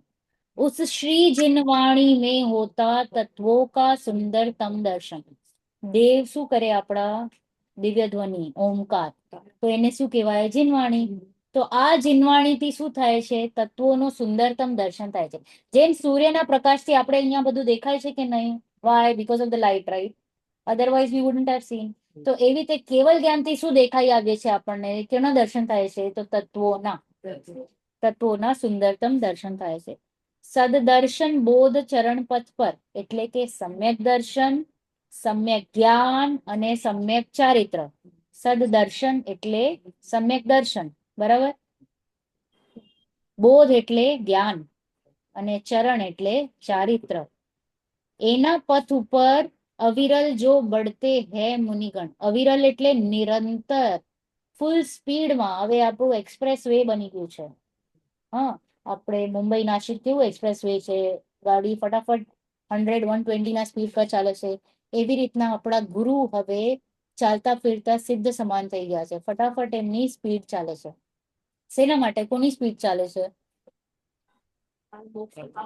उस श्री जिनवाणी में होता तत्वों का सुंदरतम दर्शन. દેવ શું કરે? આપણા દિવ્ય ધ્વનિ ઓમકાર, તો એને શું કહેવાય? જીનવાણી. તો આ જીનવાણીથી શું થાય છે? તત્વોનું સુંદરતમ દર્શન થાય છે. જેમ સૂર્યના પ્રકાશથી આપણે અહીંયા બધું દેખાય છે કે નહીં? Why? Because of the light, right? Otherwise we wouldn't have seen. તો એવી રીતે કેવલ જ્ઞાનથી શું દેખાઈ આવે છે આપણને? કેના દર્શન થાય છે? તો તત્વોના સુંદરતમ દર્શન થાય છે. સદદર્શન બોધ ચરણ પથ પર, એટલે કે સમ્યક દર્શન, સમ્યક જ્ઞાન અને સમ્યક ચારિત્ર. સદદર્શન એટલે સમ્યક દર્શન, બરાબર. બોધ એટલે જ્ઞાન અને ચરણ એટલે ચારિત્ર. એના પથ ઉપર અવિરલ જો બઢતે હે મુનિગણ. અવિરલ એટલે નિરંતર, ફૂલ સ્પીડમાં. હવે આપણું એક્સપ્રેસ વે બની ગયું છે. હા, આપણે મુંબઈ નાસિક કેવું એક્સપ્રેસ વે છે, ગાડી ફટાફટ 100-120 ના સ્પીડ પર ચાલે છે. એવી રીતના આપણા ગુરુ હવે ચાલતા ફિરતા સિદ્ધ સમાન થઈ ગયા છે. ફટાફટ એમની સ્પીડ ચાલે છે. શેના માટે? કોની સ્પીડ ચાલે છે?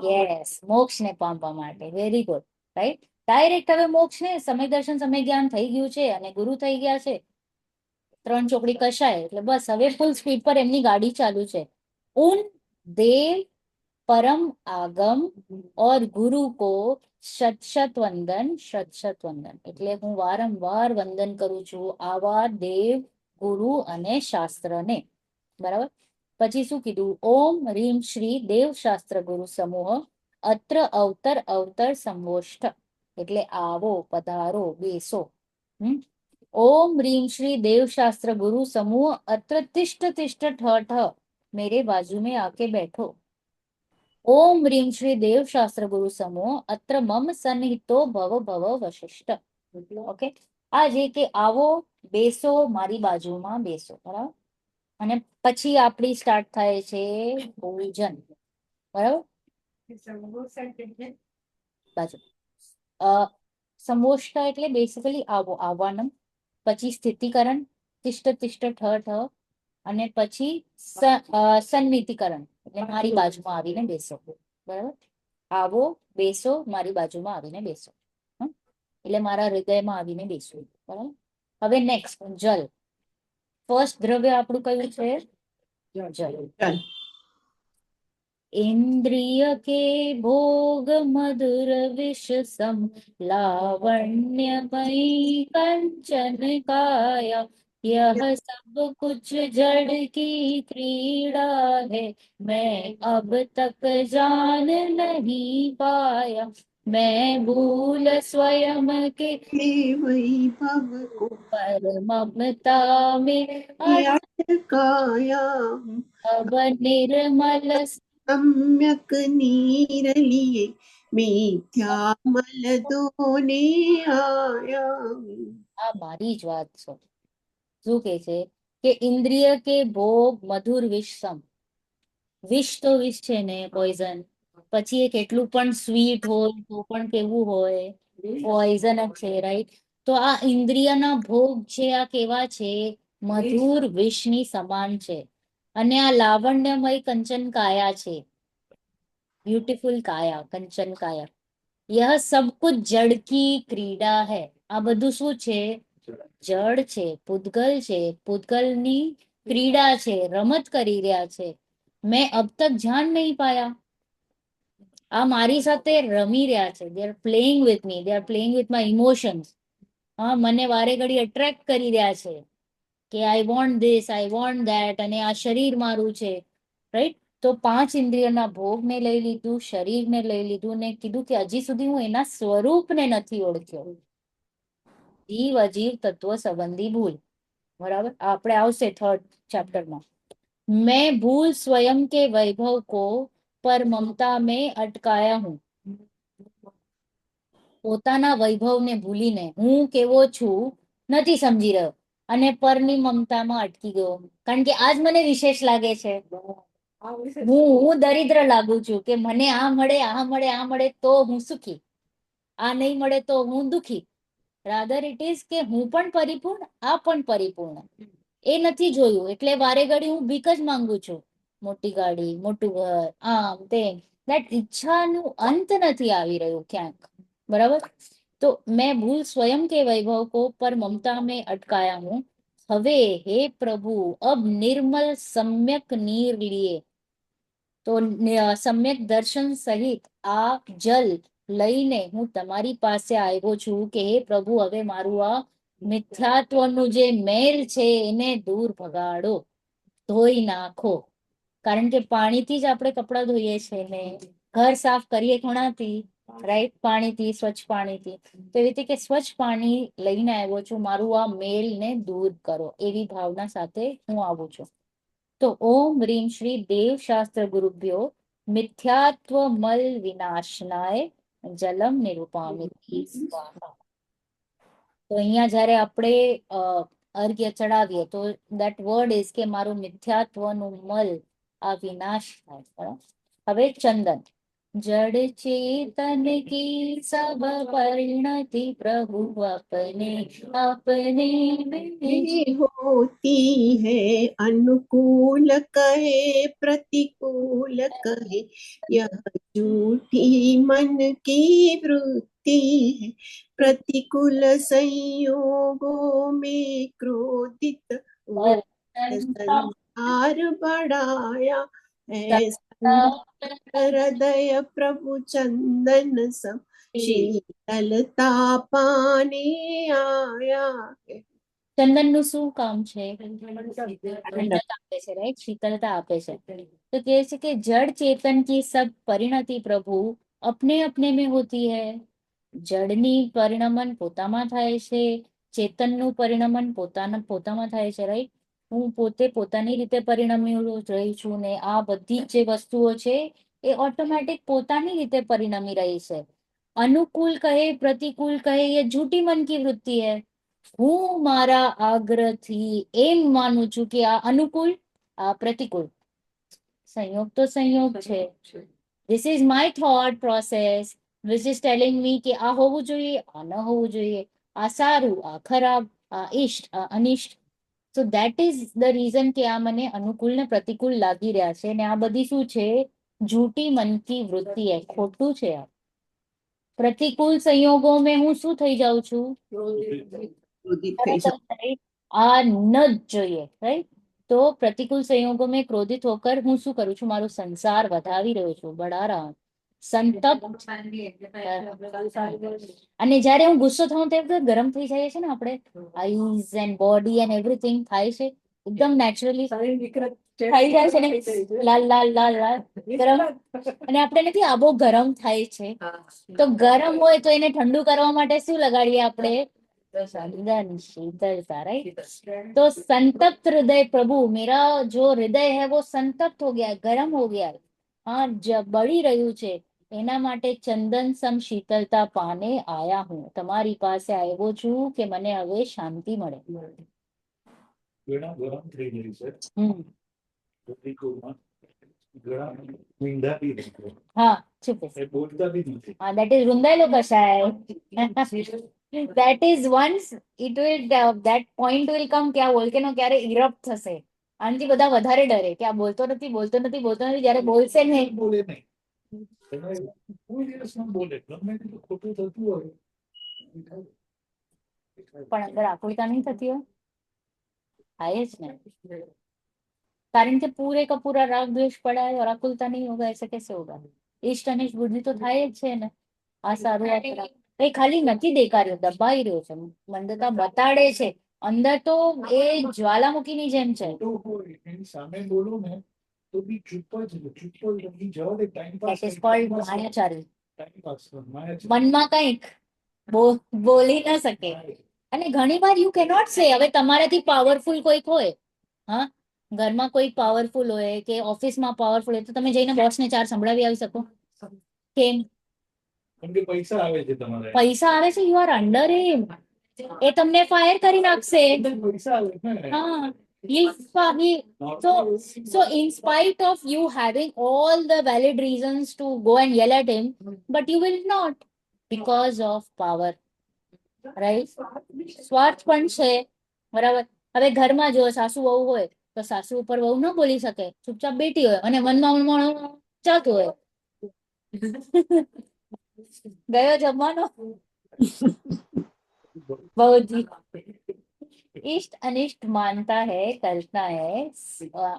યસ, મોક્ષને પામવા માટે. Very good, right? ડાયરેક્ટ હવે મોક્ષ ને સમય દર્શન સમય જ્ઞાન થઈ ગયું છે અને ગુરુ થઈ ગયા છે. 3 ચોકડી કશાય એટલે બસ હવે ફૂલ સ્પીડ પર એમની ગાડી ચાલુ છે. उन देव परम आगम और गुरु को शत शत वंदन એટલે હું વારંવાર વંદન કરું છું આવા દેવ, ગુરુ અને શાસ્ત્રને, બરાબર. પછી શું કીધું? ઓમ રીમ શ્રી દેવ શાસ્ત્ર ગુરુ સમૂહ અત્ર અવતર અવતર સંગોષ્ઠ, એટલે આવો, પધારો, બેસો. ओम ह्रीम श्री देव शास्त्र गुरु समूह अत्र तिष्ठ तिष्ठ ठ ठ, मेरे बाजू में आके बैठो. ओम ह्रीम श्री देव शास्त्र गुरु समूह अत्र मम सन्निहितो भव भव वशिष्ठ. ઓકે, આ જે કે આવો, બેસો, મારી બાજુમાં બેસો, બરાબર. અને પછી આપણી સ્ટાર્ટ થાય છે પૂજન, બરાબર. બાજુ સંગોષ્ઠ એટલે બેસિકલી આવો, આવવાનમ. પછી સ્થિતિકરણ, તિષ્ઠ તિષ્ઠ ઠ ઠ, અને પછી સન્મિતિકરણ, એટલે મારી બાજુમાં આવીને બેસો. બરાબર? આવો, બેસો, મારી બાજુમાં આવીને બેસો. હમ? એટલે મારા હૃદયમાં આવીને બેસવું. બરાબર? હવે નેક્સ્ટ જલ. ફર્સ્ટ દ્રવ્ય આપણું કયું છે? જલ. ચાલ. इंद्रिय के भोग मधुर विष सम लावण्यमयी कंचन काया, यह सब कुछ जड़ की क्रीड़ा है, मैं अब तक जान नहीं पाया, मैं भूल स्वयं के वैभव को पर ममता में अटकाया, अब निर्मल सम्यक नीरलिए मिथ्यामल धोने आया. આ મારી જ વાત છે. શું કે છે કે ઇન્દ્રિય કે ભોગ મધુર વિષ સમ. વિષ તો વિષ છે ને, પોઈઝન. પછી એ કેટલું પણ સ્વીટ હોય તો પણ કેવું હોય? પોઈઝન જ છે, રાઈટ? તો આ ઇન્દ્રિયના ભોગ છે, આ કેવા છે? મધુર વિષની સમાન છે. અને આ લાવણ્યમય કંચન કાયા છે. બ્યુટીફુલ કાયા, કંચન કાયા. यह सब कुछ जड़ की क्रीड़ा है. આ બધું શું છે? જડ છે, પૂતગલ છે. પૂતગલની ક્રીડા છે, રમત કરી રહ્યા છે. મેં અબ તક જાન નહીં પાયા. આ મારી સાથે રમી રહ્યા છે. They are playing with me, they are playing with my emotions. હા, મને વારે ઘડી અટ્રેક્ટ કરી રહ્યા છે કે I want this, I want that, અને આ શરીર મારું છે, રાઈટ? તો 5 ઇન્દ્રિયના ભોગને લઈ લીધું, શરીરને લઈ લીધું, ને કીધું કે હજી સુધી હું એના સ્વરૂપને નથી ઓળખ્યો. જીવ અજીવ તત્વ સંબંધી ભૂલ. બરાબર? આપણે આવશે 3rd ચેપ્ટરમાં. मैं भूल स्वयं के वैभव को पर ममता में अटकाया हूं. પોતાના વૈભવને ભૂલીને હું કેવો છું નથી સમજી રહ્યો, અને પરની મમતામાં અટકી ગયો. કારણ કે આજ મને વિશેષ લાગે છે. હું દરિદ્ર લાગુ છું કે મને આ મળે, આ મળે, આ મળે તો હું સુખી, આ નહીં મળે તો હું દુખી. રાધર ઇટ ઇઝ કે હું પણ પરિપૂર્ણ, આ પણ પરિપૂર્ણ. એ નથી જોયું, એટલે વારે ઘડી હું ભીખ જ માંગુ છું. મોટી ગાડી, મોટું ઘર, આમ તેમ. દેટ ઈચ્છાનું અંત નથી આવી રહ્યું ક્યાંક. બરાબર? તો મેં ભૂલ સ્વયં કે વૈભવ કો પર મમતા મેં અટકાયા હું. હવે હે પ્રભુ અબ નિર્મલ સમ્યક નીર લીએ. તો સમ્યક દર્શન સહિત આ જલ લઈને હું તમારી પાસે આવ્યો છું કે હે પ્રભુ, હવે મારું આ મિથ્યાત્વનું જે મેલ છે એને દૂર ભગાડો, ધોઈ નાખો. કારણ કે પાણીથી જ આપણે કપડાં ધોઈએ છીએ ને, ઘર સાફ કરીએ કોણાથી? રાઈટ? પાણીથી, સ્વચ્છ પાણીથી. તો એવી રીતે કે સ્વચ્છ પાણી લઈને આવ્યો છું, મારું આ મેલને દૂર કરો, એવી ભાવના સાથે હું આવું છું. તો ઓમ રીમ શ્રી દેવ શાસ્ત્ર ગુરુભ્યો મિથ્યાત્વ મલ વિનાશનાય જલમ નિરૂપામિ સ્વાહા. તો અહીંયા જયારે આપણે અર્ઘ્ય ચડાવીએ તો દેટ વર્ડ ઇઝ કે મારું મિથ્યાત્વનું મલ આ વિનાશ થાય. બરાબર? હવે ચંદન. जड़ चेतन की सब परिणति प्रभु अपने अपने में होती है, अनुकूल कहे प्रतिकूल कहे, यह झूठी मन की वृत्ति है. प्रतिकूल संयोगों में क्रोधित संसार बढ़ाया है. हृदय प्रभु चंदन सम शीतलता पाने आया है. ચંદન નું શું કામ છે? ઠંડક આપે છે, રાઈટ? શીતળતા આપે છે. તો કહે છે કે જડ ચેતન की सब परिणति प्रभु अपने अपने में होती है. જડની પરિણમન પોતામાં થાય છે, ચેતનનું પરિણમન પોતામાં થાય છે, રાઈટ? હું પોતે પોતાની રીતે પરિણમી રહી છું, ને આ બધી જે વસ્તુઓ છે એ ઓટોમેટિક પોતાની રીતે પરિણમી રહી છે. અનુકૂલ કહે પ્રતિકૂલ કહે એ જૂઠી મન કી વૃત્તિ હૈ. હું મારા આગ્રહથી એમ માનું છું કે આ અનુકૂળ, આ પ્રતિકૂળ. સંયોગ તો સંયોગ છે. This is my thought process which is telling me કે આ હોવું જોઈએ, આ ન હોવું જોઈએ, આ સારું, આ ખરાબ. ઈષ્ટ અનિષ્ટ. So that is the reason કે આ મને અનુકૂળ ને પ્રતિકૂળ લાગી રહ્યા છે. ને આ બધી શું છે? જૂઠી મન કી વૃત્તિ હે, ખોટું છે આ. પ્રતિકૂળ સંયોગો મેં હું શું થઈ જાઉં છું? ક્રોધિત થઈ જાય. right? આ ન જ જોઈએ, રાઈટ? તો પ્રતિકૂળ સંયોગો મેં ક્રોધિત હોકર હું શું કરું છું? મારો સંસાર વધાવી રહ્યો છું, બઢા રહા હું. સંતપ્ત. અને જયારે હું ગુસ્સો થાઉં ત્યારે ગરમ થઈ જાય છે ને, આપણે eyes and body and everything થાય છે એકદમ નેચરલી થઈ જાય છે ને, લાલ લાલ લાલ લાલ ગરમ. અને આપણે નથી આ બહુ ગરમ થાય છે, તો ગરમ હોય તો એને ઠંડુ કરવા માટે શું લગાડીએ આપણે? चंदन शीतलता, राइट? तो संतप्त हृदय प्रभु, मेरा जो हृदय है वो संतप्त हो गया है, गर्म हो गया है, हाँ बળી રહ્યું છે. એના માટે ચંદન સમ શીતલતા પાને આયા હું, તમારી પાસે આવ્યો છું કે મને હવે શાંતિ મળે. ગળા ગરમ થઈ ગઈ છે. હમ પ્રતિકૂળમાં ગળા મીંડા બી નથી. હા, ચૂપ બેસ. એ બોલતા બી નથી. હા, that is રૂંધાયેલો કશાય. That is once it will that point will come કે આ volcano ક્યારે erupt થશે. આનાથી બધા વધારે ડરે કે આ બોલતો નથી બોલતો નથી બોલતો નથી, જ્યારે બોલશે ને બોલે નહીં. તમે કોઈ દિવસ ન બોલે, ગમે તેટલું ખોટું થતું હોય. પણ અંદર આકુલતા નહીં થતી હોય? થાય જ ને. કારણ કે પૂરે का पूरा राग द्वेष पड़ा है और आकुलता नहीं होगा, ऐसे कैसे होगा? इष्ट अनिष्ट बुद्धि तो થાય જ છે ને. આ સારું આ ખરાબ એ ખાલી નથી દેખાડ્યો, દબાઈ રહ્યો છે, મંદતા બતાડે છે. અંદર તો એ જ્વાલામુખીની જેમ છે. ખોટું હોય એની સામે બોલો ને તો બી ચૂપ જ રહી જવા દે. Time pass That is called માયાચારી. ટાઈમ પાસ મનમાં કંઈક બોલી ન શકે. અને ઘણી વાર યુ કેનોટ સે. હવે તમારાથી પાવરફુલ કોઈક હોય, હા, ઘરમાં કોઈ પાવરફુલ હોય કે ઓફિસમાં પાવરફુલ હોય, તો તમે જઈને બોસને ચાર સંભળાવી આવી શકો? કેમ? કેમ કે પૈસા આવે છે તમારે. પૈસા આવે છે, યુ આર અંડર હિમ. એ તમને ફાયર કરી નાખશે. પૈસા આવે ને. હા. So in spite of you having all the valid reasons to go and yell at him, but you will not, because of power, right? સ્વાર્થ પણ છે, બરાબર. હવે ઘરમાં જો સાસુ વહુ હોય તો સાસુ ઉપર વહુ ન બોલી શકે, ચૂપચાપ બેઠી હોય અને મનમાં ચાલતું હોય. ગયો જમવાનો. બહુજી ઈષ્ટ અનિષ્ટ માનતા હે, કલ્પના હે,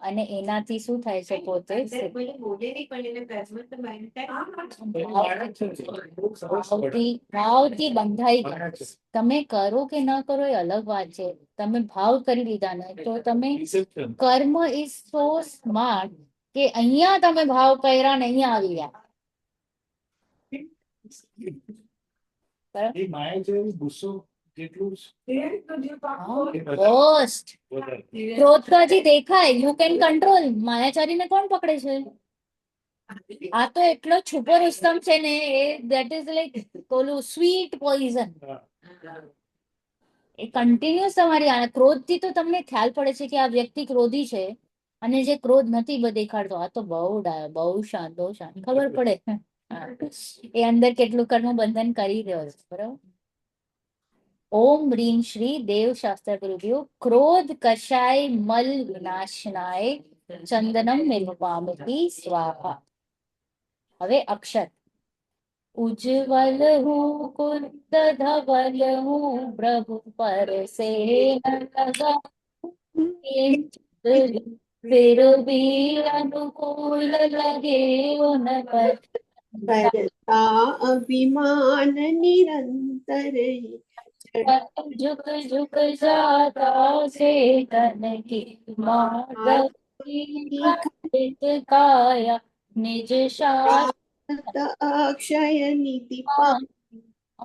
અને એનાથી શું થાય છે? પોતે ભાવથી બંધાઈ ગયા. તમે કરો કે ન કરો એ અલગ વાત છે. તમે ભાવ કરી લીધા ને તો તમે કર્મ ઇઝ સો સ્માર્ટ કે અહીંયા તમે ભાવ કર્યા ને અહીંયા આવી ગયા. એ માયા છે, ગુસ્સો જેટલું Worst. ક્રોધ તો હજી દેખાય, યુ કેન કંટ્રોલ. માયાચારીને કોણ પકડે છે? આ તો એટલો છુપો રુસ્તમ છે ને, એ ધેટ ઇઝ લાઈક ઓલું સ્વીટ પોઈઝન. એ કન્ટિન્યુઅસ તમારી ક્રોધથી તો તમને ખ્યાલ પડે છે કે આ વ્યક્તિ ક્રોધી છે, અને જે ક્રોધ નથી દેખાડતો આ તો બહુ શાંત ખબર પડે એ અંદર કેટલું કર્મ બંધન કરી રહ્યો છે, બરાબર. ઓમ રીમ શ્રી દેવ શાસ્ત્ર ગુરુદેવ ક્રોધ કશાય મલ વિનાશનાય ચંદનમ નિર્વામતી સ્વાહા. હવે અક્ષર. ઉજ્જવલ હું કુંદ ધવલ હું પ્રભુ પર સે લગા फिर भी अनुकूल लगे उन पर करता अभिमान निरंतर झुक झुक जाता से तन की काया निज शास्त्र अक्षय निधि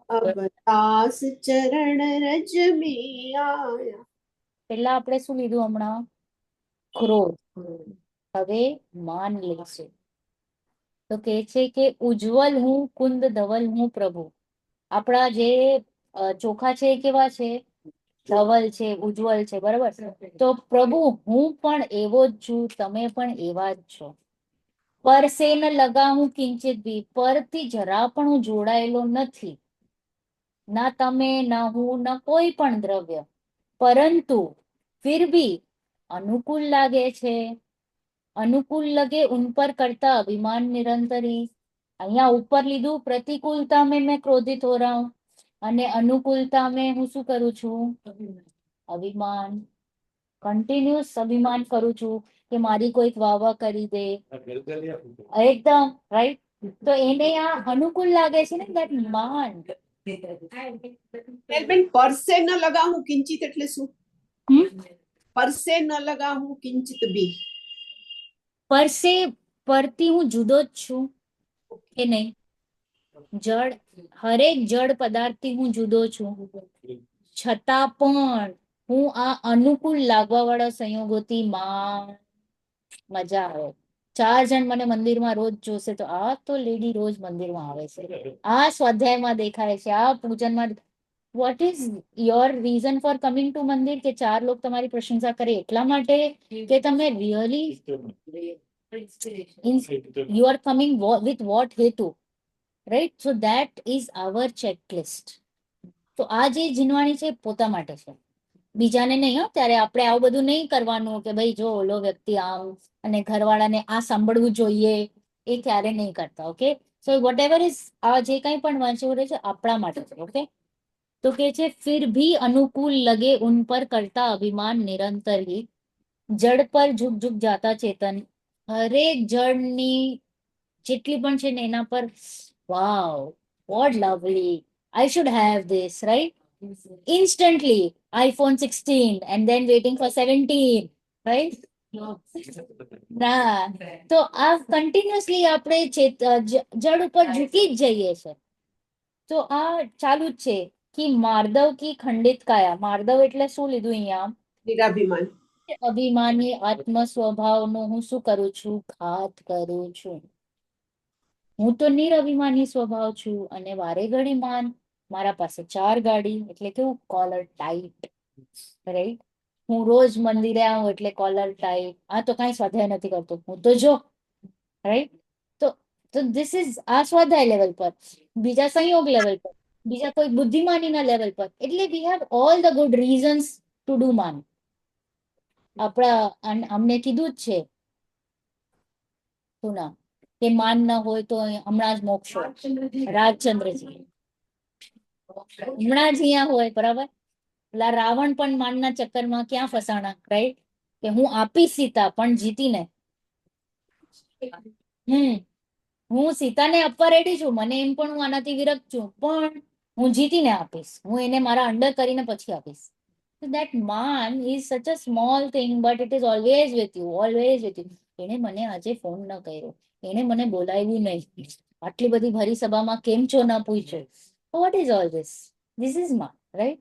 अवतास चरण रज में आया. પેલા આપણે શું લીધું હમણાં? ક્રોધ. હવે માન લેશે. તો કે છે કે ઉજ્જવલ હું કુંદ ધવલ હું પ્રભુ. આપણા જે ચોખા છે એ કેવા છે? ધવલ છે, ઉજ્જવલ છે, બરાબર. તો પ્રભુ હું પણ એવો જ છું, તમે પણ એવા જ છો. પર સે ન લગા હું કિંચિત ભી. પરથી જરા પણ હું જોડાયેલો નથી. ના તમે, ના હું, ના કોઈ પણ દ્રવ્ય. પરંતુ फिर भी अनुकूल लागे छे, अनुकूल लगे उन पर करता अभिमान निरंतरी। અહીંયા ઉપર લીધું प्रतिकूलता में मैं क्रोधित हो रहा हूँ અને अनुकूलता में હું શું કરું છું? અભિમાન, કન્ટિન્યુઅસ અભિમાન કરું છું કે મારી કોઈક વાવા કરી દે એકદમ રાઈટ. તો એને આ અનુકૂળ લાગે છે ને that માન. બેન પરસે ન લગાવું કિંચિત એટલે શું? હમ? પરસે ન લગાવું કિંચિત બી. પર સે પરથી હું જુદો જ છું કે નહીં? જળ, હરેક જળ પદાર્થથી હું જુદો છું, છતાં પણ હું આ અનુકૂળ લાગવા વાળા સંયોગોથી મજા આવે. 4 જણ મને મંદિરમાં રોજ જોશે તો આ તો લેડી રોજ મંદિરમાં આવે છે, આ સ્વાધ્યાયમાં દેખાય છે, આ પૂજનમાં. What is your reason for coming to મંદિર? કે 4 લોકો તમારી પ્રશંસા કરે એટલા માટે કે તમે really you are coming with what હેતુ, right? So that is our checklist. તો આ જે જીનવાણી છે પોતા માટે છે, બીજાને નહીં. હો, ત્યારે આપણે આવું બધું નહીં કરવાનું કે ભાઈ જો ઓલો વ્યક્તિ આમ અને ઘરવાળાને આ સાંભળવું જોઈએ, એ ક્યારે નહીં કરતા. Okay, so what ever is આ જે કંઈ પણ વાંચવું રહે છે આપણા માટે છે. ઓકે, તો કે છે ફિર ભી અનુકૂળ લગે ઉન પર કરતા અભિમાન નિરંતર ही જડ પર ઝુક ઝુક જાતા ચેતન. હરેક જળની જેટલી પણ છે ને એના પર wow what lovely, I should have this, right? Instantly iPhone 16 and then waiting for 17, right? ના, તો આ કન્ટિન્યુઅસલી આપણે જડ ઉપર ઝૂકી જ જઈએ છે. તો આ ચાલુ જ છે કે માર્દવ કી ખંડિત કાયા. માર્દવ એટલે શું લીધું અહીંયા? નિરાભિમાન. અભિમાની આત્મ સ્વભાવનો હું શું કરું છું? ઘાત કરું છું. હું તો નિરઅભિમાની સ્વભાવ છું અને વારે ઘડી માન. મારા પાસે 4 ગાડી એટલે કેવું કોલર ટાઈટ, રાઈટ? હું રોજ મંદિરે આવું એટલે કોલર ટાઈટ. આ તો કઈ સ્વાધ્યાય નથી કરતો, હું તો જો, રાઈટ? તો ધીસ ઇઝ આ સ્વાધ્યાય લેવલ પર. બીજા સંયોગ લેવલ પર, બીજા કોઈ બુદ્ધિમાનીના લેવલ પર. એટલે we have all the good reasons to do માન. આપણા અમને કીધું જ છે શું નામ કે માન ન હોય તો હમણાં જ મોક્ષ હોય. રાજચંદ્રજી હમણાં જ અહીંયા હોય, બરાબર? પેલા રાવણ પણ માનના ચક્કરમાં ક્યાં ફસાણા, રાઈટ? કે હું આપીશ સીતા પણ જીતીને. હું સીતાને આપવા રેડી છું, મને એમ પણ હું આનાથી વિરક્ત છું, પણ હું જીતીને આપીશ. હું એને મારા અંડર કરીને પછી આપીશ. So that man is such a small thing, but it is always with you, always with you. એને મને આજે ફોન ન કર્યો, એને મને બોલાવ્યું નહીં, આટલી બધી ભરી સભામાં કેમ છો ન પૂછ્યું. What is all this? This is man, right?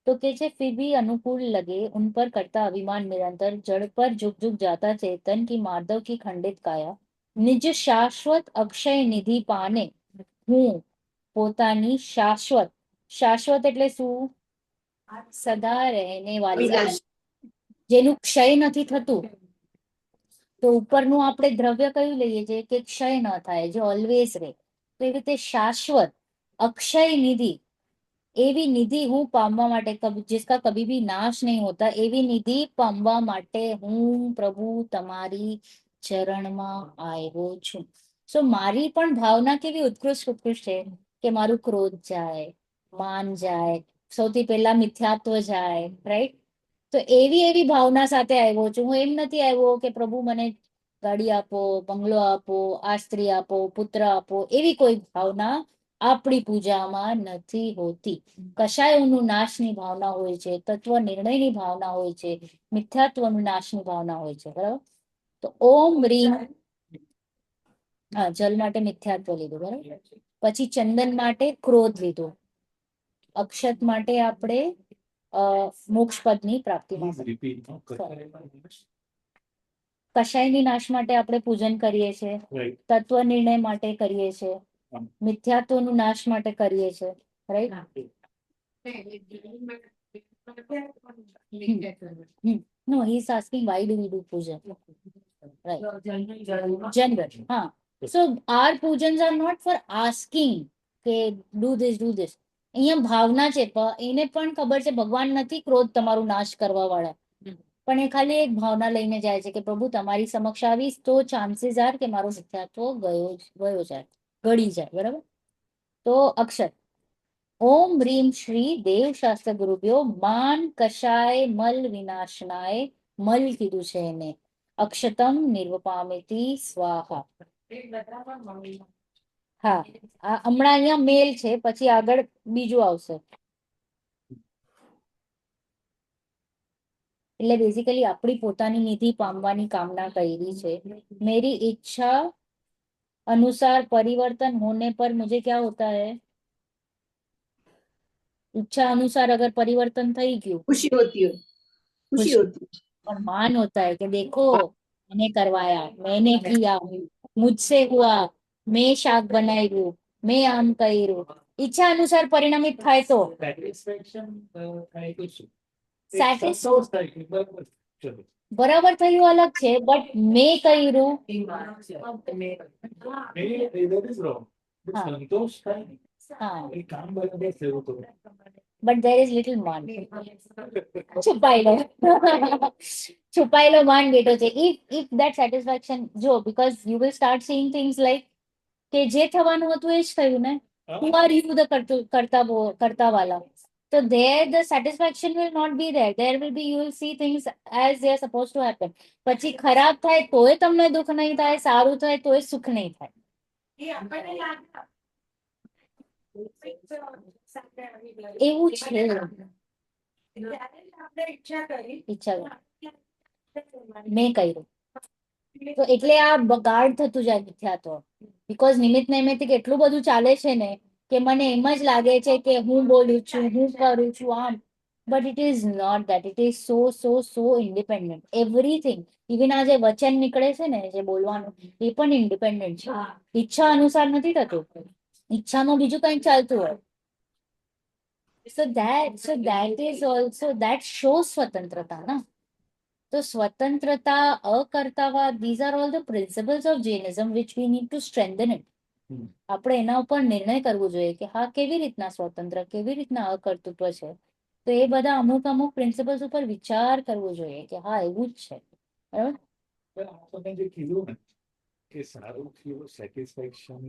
तो के छे फिर भी अनुकूल लगे उन पर करता अभिमान निरंतर जड़ पर झुक झुक जाता चेतन की मार्दव की खंडित काया निज शाश्वत अक्षय निधि पाने હું પોતાની શાશ્વત. શાશ્વત એટલે શું? સદા રહેને વાલી, વિનાશ. જેનું ક્ષય નથી થતું. તો ઉપરનું આપણે દ્રવ્ય કયું લઈએ છીએ કે ક્ષય ન થાય, જે ઓલવેઝ રહે. તો એવી રીતે શાશ્વત અક્ષય નિધિ, એવી નિધિ હું પામવા માટે, जिसका कभी भी नाश नहीं होता, એવી નિધિ પામવા માટે હું પ્રભુ તમારી ચરણમાં આવ્યો છું. સો મારી પણ ભાવના કેવી ઉત્કૃષ્ટ છે કે મારું ક્રોધ જાય, માન જાય, સૌથી પહેલા મિથ્યાત્વ જાય, રાઈટ? તો એવી ભાવના સાથે આવ્યો છું. હું એમ નથી આવ્યો કે પ્રભુ મને ગાડી આપો, બંગલો આપો, આ સ્ત્રી આપો, પુત્ર આપો, એવી કોઈ ભાવના આપણી પૂજામાં નથી હોતી. કશાયોનું નાશની ભાવના હોય છે, તત્વ નિર્ણયની ભાવના હોય છે, મિથ્યાત્વનું નાશની ભાવના હોય છે, બરાબર? તો ઓમ રીમ, હા, જલ માટે મિથ્યાત્વ લીધું, બરાબર? પછી ચંદન માટે ક્રોધ લીધું, અક્ષત માટે આપણે મોક્ષ પદની પ્રાપ્તિ માટે, કશાયની નાશ માટે આપણે પૂજન કરીએ છીએ, તત્વ નિર્ણય માટે કરીએ છીએ, મિથ્યાત્વનું નાશ માટે કરીએ છીએ, right? No, he is asking why do we do puja? Right. General. So our pujans are not for asking, okay, do this, do this. અહીંયા ભાવના છે એને પણ ખબર છે ભગવાન નથી ક્રોધ તમારું નાશ કરવા વાળા, પણ એ ખાલી એક ભાવના લઈને જાય છે કે પ્રભુ તમારી સમક્ષ આવીશ તો ચાન્સીસ આર કે મારો મિથ્યાત્વ ગયો જાય, ગળી જાય. બરાબર. તો અક્ષર ઓમ હ્રીમ શ્રી દેવ શાસ્ત્ર ગુરુભ્યો માન કશાય મલ વિનાશનાય, મલ કીધું છે એને, અક્ષતમ નિર્વપામિતિ સ્વાહા. હા, હમણાં અહીંયા મેલ છે, પછી આગળ બીજું આવશે. એટલે બેઝિકલી આપણી પોતાની નિધિ પામવાની કામના કરી છે. मेरी इच्छा अनुसार परिवर्तन होने पर मुझे क्या होता है, इच्छा अनुसार अगर परिवर्तन થઈ ગયું खुशी होती है, खुशी होती है. और मान होता है कि देखो मैंने करवाया, मैंने किया, मुझसे हुआ, मैं શાક બનાવ્યું, મેં આમ કર્યું, ઈચ્છા અનુસાર પરિણમિત થાય તો સેટિસ્ફેક્શન થાય તો શું? Satis- સંતોષ થાય કે બરાબર ચલો. બરાબર થયું અલગ છે, બટ મેં કર્યું. That is wrong. હા. સંતોષ થાય ને, હા, એ કામ બરાબર થયું તો. બટ there is little માન, છુપાયેલો છુપાયેલો માન બેઠો છે. if that satisfaction, જો because you will start seeing things like કે જે થવાનું હતું એ જ થયું ને, who are you the કરતા વાલા. So there the satisfaction will not be there. There will be, you will see things as they are supposed to happen. પછી ખરાબ થાય તોય તમને દુઃખ નહીં થાય, સારું થાય તોય સુખ નહીં થાય. એવું છે. ઈચ્છા મેં કર્યું તો એટલે આ બગાડ થતું જાય મિથ્યાત્વ. બીકોઝ નિમિત્ત નૈમિત્તિક એટલું બધું ચાલે છે ને કે મને એમ જ લાગે છે કે હું બોલું છું, હું કરું છું આમ, but it is not that. It is so independent everything. Even આ જે વચન નીકળે છે ને, જે બોલવાનું, એ પણ ઇન્ડિપેન્ડન્ટ છે. ઈચ્છા અનુસાર નથી થતું, ઈચ્છામાં બીજું કંઈક ચાલતું હોય. So that is also, that shows સ્વતંત્રતા ના. તો સ્વતંત્રતા, અકર્તાવાદ, these are all the principles of Jainism which we need to strengthen it. આપણે એના ઉપર નિર્ણય કરવો જોઈએ કે હા કેવી રીતના સ્વતંત્ર, કેવી રીતના અકર્તૃત્વ છે. તો એ બધા અમુક પ્રિન્સિપલ્સ ઉપર વિચાર કરવો જોઈએ કે હા એવું જ છે. બરાબર. પણ આપણે જે કીધું ને કે સારું થયું સેટિસ્ફેક્શન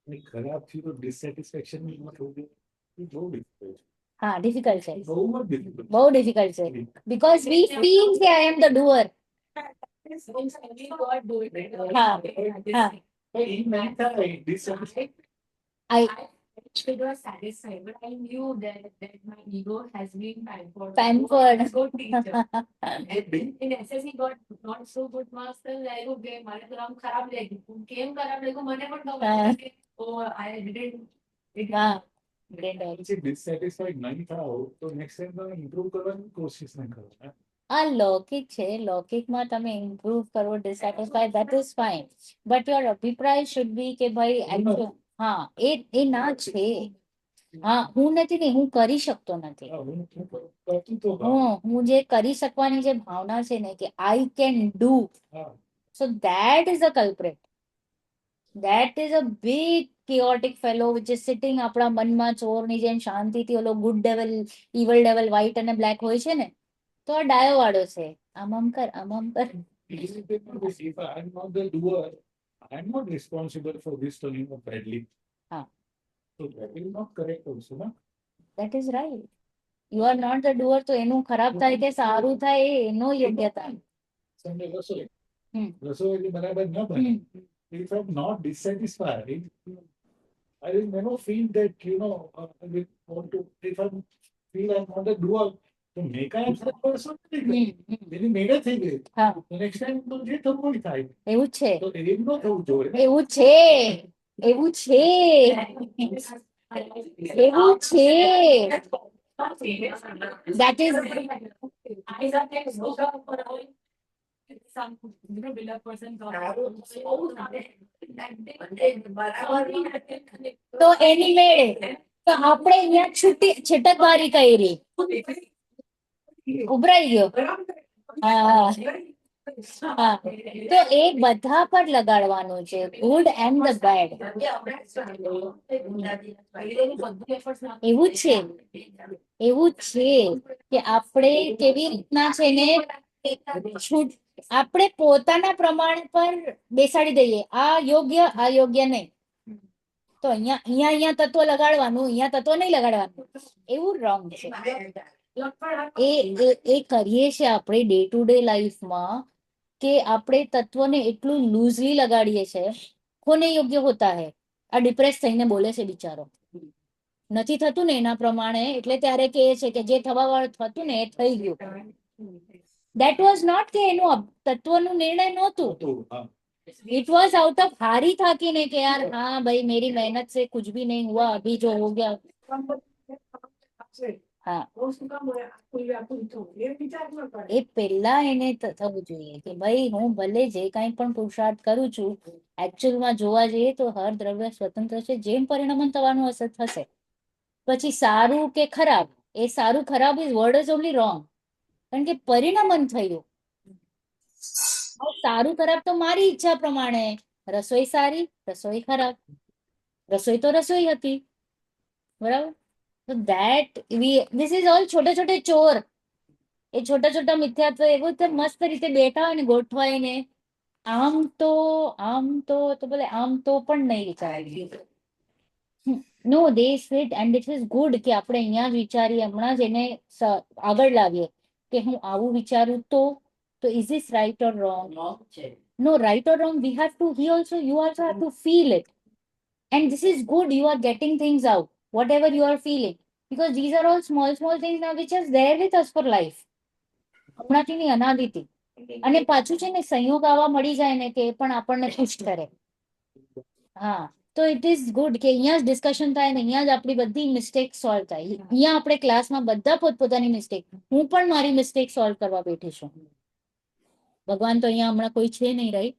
અને ખરાબ થયું તો ડિસેટિસ્ફેક્શન થવું જોઈએ, એ બહુ ડિફિકલ્ટ છે. હા, ડિફિકલ્ટ છે, બહુ જ ડિફિકલ્ટ. બહુ ડિફિકલ્ટ છે. બીકોઝ વી ફીલ કે આઈ એમ ધ ડુઅર. હા, હા. એ નહીં થાય ડિસેટિસ્ફેક્શન. I It was satisfied, but I knew that my ego has been pampered. Pampered. Good teacher. And in SSC got not so good marks, then I go game. મારે તો આમ ખરાબ લાગ્યું. કેમ ખરાબ લાગ્યું મને પણ ખબર નથી. Oh, I didn't. હા, પછી ડિસેટિસ્ફાઈડ નહીં થાવ તો નેક્સ્ટ ટાઈમ તમે ઇમ્પ્રૂવ કરવાની કોશિશ નહીં કરો. આ લૌકિક છે. લૌકિકમાં તમે ઇમ્પ્રુવ કરો, ડિસેટિસ્ફાઈડ, that is fine, but your અભિપ્રાય should be કે ભાઈ actual, હા એ ના છે. હા, હું નથી ને, હું કરી શકતો નથી. હું કરતું તો હા. હું જે કરી શકવાની જે ભાવના છે ને કે આઈ કેન ડુ, હા. so that is a culprit. That is a big chaotic fellow which is sitting આપણા મનમાં ચોરની જેમ શાંતિથી, ઓલો ગુડ ડેવલ, ઇવલ ડેવલ વ્હાઈટ અને બ્લેક હોય છે ને, તો આ ડાયો વાળો છે. આમ કર, આમ કર. If I am not the doer, I am not responsible for this turning out badly. હા. So that is not correct also, na? That is right. You are not the doer, તો એનું ખરાબ થાય કે સારું થાય એ એનો યોગ્યતા. Sunday રસોઈ. હમ. રસોઈ બરાબર ન બને. If I'm not dissatisfied, I will never feel that, I will want to, if I feel I'm not a doer, તો મેં કાંઈ person નથી કર્યું. એની મેળે થઈ ગઈ. હા, નેક્સ્ટ ટાઈમ તો જે થવું હોય થાય. એવું જ છે, તો એમ ન થવું જોઈએ. એવું છે, એવું છે, એવું છે. That is, I sometimes woke up for a while. Some beloved person તો એની મેળે તો આપણે અહીંયા છૂટકબારી કરી, ઉભરાઈ ગયો. હા, હા તો એ બધા પર લગાડવાનું છે, ગુડ એન્ડ ધ બેડ. એવું જ છે. એવું જ છે કે આપણે કેવી રીતના છે ને છૂટ આપણે પોતાના પ્રમાણ પર બેસાડી દઈએ, આ યોગ્ય આ યોગ્ય નહીં. તો અહીંયા તત્વ લગાડવાનું, અહીંયા તત્વ નહીં લગાડવાનું, એવું રોંગ છે. એ કરીએ છીએ આપણે ડે ટુ ડે લાઈફમાં કે આપણે તત્વને એટલું લૂઝલી લગાડીએ છે, કોને યોગ્ય હોતા હે. આ ડિપ્રેસ થઈને બોલે છે બિચારો, નથી થતું ને એના પ્રમાણે, એટલે ત્યારે કહે છે કે જે થવા વાળું થતું ને એ થઈ ગયું. દેટ વોઝ નોટ કે એનું તત્વનું નિર્ણય નહોતું. હતું, હા. इट वॉज आउट ऑफ हारी था कि नहीं कि यार हाँ भाई मेरी मेहनत से कुछ भी नहीं हुआ, अभी जो हो गया. હા એ પહેલા એને થવું જોઈએ કે ભાઈ હું ભલે જે કાંઈ પણ પુરુષાર્થ કરું છું, એકચ્યુઅલમાં જોવા જઈએ તો હર દ્રવ્ય સ્વતંત્ર છે, જેમ પરિણામ થવાનું હશે થશે. પછી સારું કે ખરાબ, એ સારું ખરાબ is word is only wrong, કારણ કે પરિણામન થયું. સારું ખરાબ તો મારી ઈચ્છા પ્રમાણે, રસોઈ સારી રસોઈ ખરાબ, રસોઈ તો રસોઈ હતી, બરાબર. તો ધેટ ધીસ ઇઝ ઓલ છોટે છોટે ચોર. એ છોટા છોટા મિથ્યાત્વ એવું તો મસ્ત રીતે બેઠા હોય ને ગોઠવાઈને, આમ તો ભલે આમ તો પણ નહીં વિચારી. No they sit and it is good કે આપણે અહીંયા જ વિચારીએ, હમણાં જ એને આગળ લાવીએ કે હું આવું વિચારું તો is this right or wrong? No, right or wrong, we have to, you also have to feel it. And this is good, you are getting things out, whatever you are feeling. Because these are all small things now which is there with us for life. હમણાંથી ની અનાદિથી. અને પાછું છે ને સંયોગ આવા મળી જાય ને કે એ પણ આપણને ખુશ કરે. હા તો ઇટ ઇઝ ગુડ કે અહીંયા જ ડિસ્કશન થાય ને અહીંયા જ આપણી બધી મિસ્ટેક સોલ્વ થાય. અહીંયા આપણે ક્લાસમાં બધા પોતપોતાની મિસ્ટેક, હું પણ મારી મિસ્ટેક સોલ્વ કરવા બેઠી છું. ભગવાન તો અહીંયા હમણાં કોઈ છે નહીં, રાઈટ?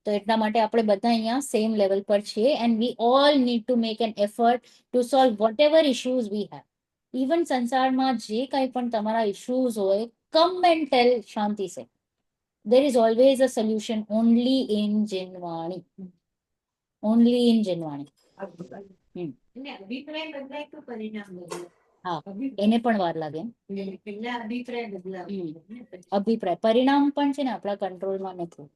તો એટલા માટે આપણે બધા અહીંયા સેમ લેવલ પર છીએ and we all need to make an effort to solve whatever issues we have. Even સંસારમાં જે કાંઈ પણ તમારા ઇશ્યુઝ હોય, કમ એન્ડ ટેલ શાંતિ સે. There is always a solution only in Jinwani. Only in Jinwani. અભિપ્રાય બદલાય તો પરિણામ બદલાય. હા એને પણ વાર લાગે. પેલા અભિપ્રાય બદલાય. અભિપ્રાય પરિણામ પણ છે ને આપણા કંટ્રોલમાં નથી.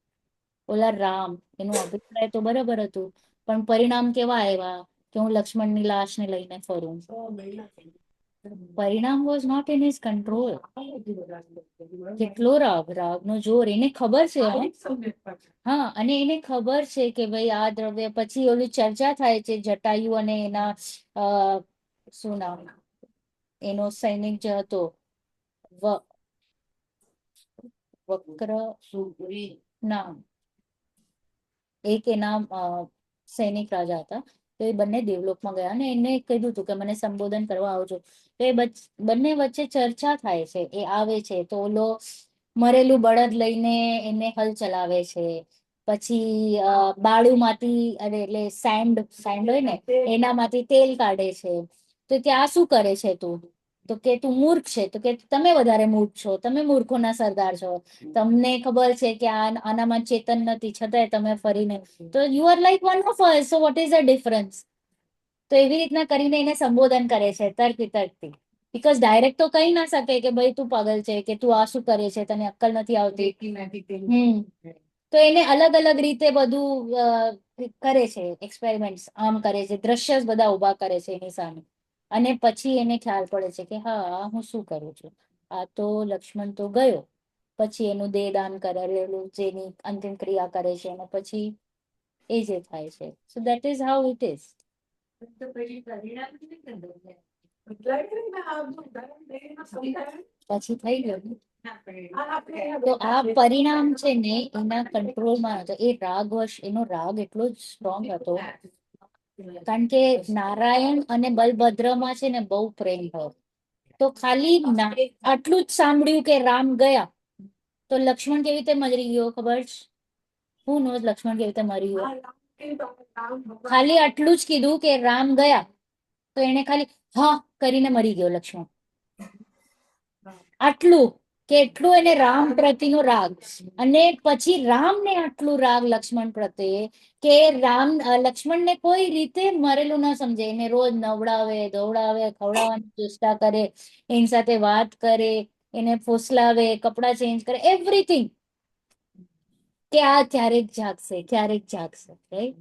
ઓલા રામ એનું અભિપ્રાય તો બરાબર હતું, પણ પરિણામ કેવા આવ્યા કે હું લક્ષ્મણની લાશને લઈને ફરું. પરિણામ was not in his control. કેટલો રાગનો જોર એને ખબર છે. હા અને એને ખબર છે કે ભાઈ આ દ્રવ્ય, પછી ઓલી ચર્ચા થાય છે જટાયુ અને એના શું નામ, એનો સૈનિક જે હતો વક્ર નામ, એક એના સૈનિક રાજા હતા. તો એ બંને દેવલોકમાં ગયા અને એને કીધું હતું કે મને સંબોધન કરવા આવજો. તો એ બંને વચ્ચે ચર્ચા થાય છે. એ આવે છે તો ઓલો મરેલું બળદ લઈને એને હલ ચલાવે છે. પછી બાળુમાંથી એટલે સેન્ડ હોય ને એનામાંથી તેલ કાઢે છે. તો કે આ શું કરે છે તું? તો કે તું મૂર્ખ છે. તો કે તમે વધારે મૂર્ખ છો, તમે મૂર્ખોના સરદાર છો, તમને ખબર છે કે આનામાં ચેતન નથી, છતાંય તમે ફરીને, તો you are like one of us, so what is the difference? તો એવી રીતના કરીને એને સંબોધન કરે છે તર્ક વિતર્કથી. બીકોઝ ડાયરેક્ટ તો કહી ના શકે કે ભાઈ તું પાગલ છે, કે તું આ શું કરે છે, તને અક્કલ નથી આવતી. તો એને અલગ અલગ રીતે બધું કરે છે, એક્સપેરિમેન્ટ આમ કરે છે, દ્રશ્ય બધા ઉભા કરે છે એની સામે. અને પછી એને ખ્યાલ પડે છે કે હા હું શું કરું છું. આ તો લક્ષ્મણ તો ગયો, પછી એનું દેહદાન કરેલું જેની અંતિમ ક્રિયા કરે છે અને પછી એ જે થાય છે. સો that is how it is. તો પછી પરિણામ કેવી રીતે બદલાય? પછી થઈ ગયું. તો આ પરિણામ છે ને એના કંટ્રોલમાં હતો. એ રાગવશ, એનો રાગ એટલો જ સ્ટ્રોંગ હતો કારણ કે નારાયણ અને બલભદ્રમાં છે ને બહુ પ્રેમ હતો. તો ખાલી આટલું જ સાંભળ્યું કે રામ ગયા, તો લક્ષ્મણ કેવી રીતે મરી ગયો ખબર છે? હું નો લક્ષ્મણ કેવી રીતે મરી ગયો? ખાલી આટલું જ કીધું કે રામ ગયા, તો એને ખાલી હા કરીને મરી ગયો લક્ષ્મણ. આટલું કે એટલું એને રામ પ્રત્યેનો રાગ, અને પછી રામને આટલું રાગ લક્ષ્મણ પ્રત્યે કે લક્ષ્મણને કોઈ રીતે મરેલું ન સમજે, એને રોજ નવડાવે ધોવડાવે, ખવડાવવાની ચેષ્ટા કરે, એની સાથે વાત કરે, એને ફોસલાવે, કપડાં ચેન્જ કરે, એવરીથિંગ, કે આ ક્યારેક જાગશે, right?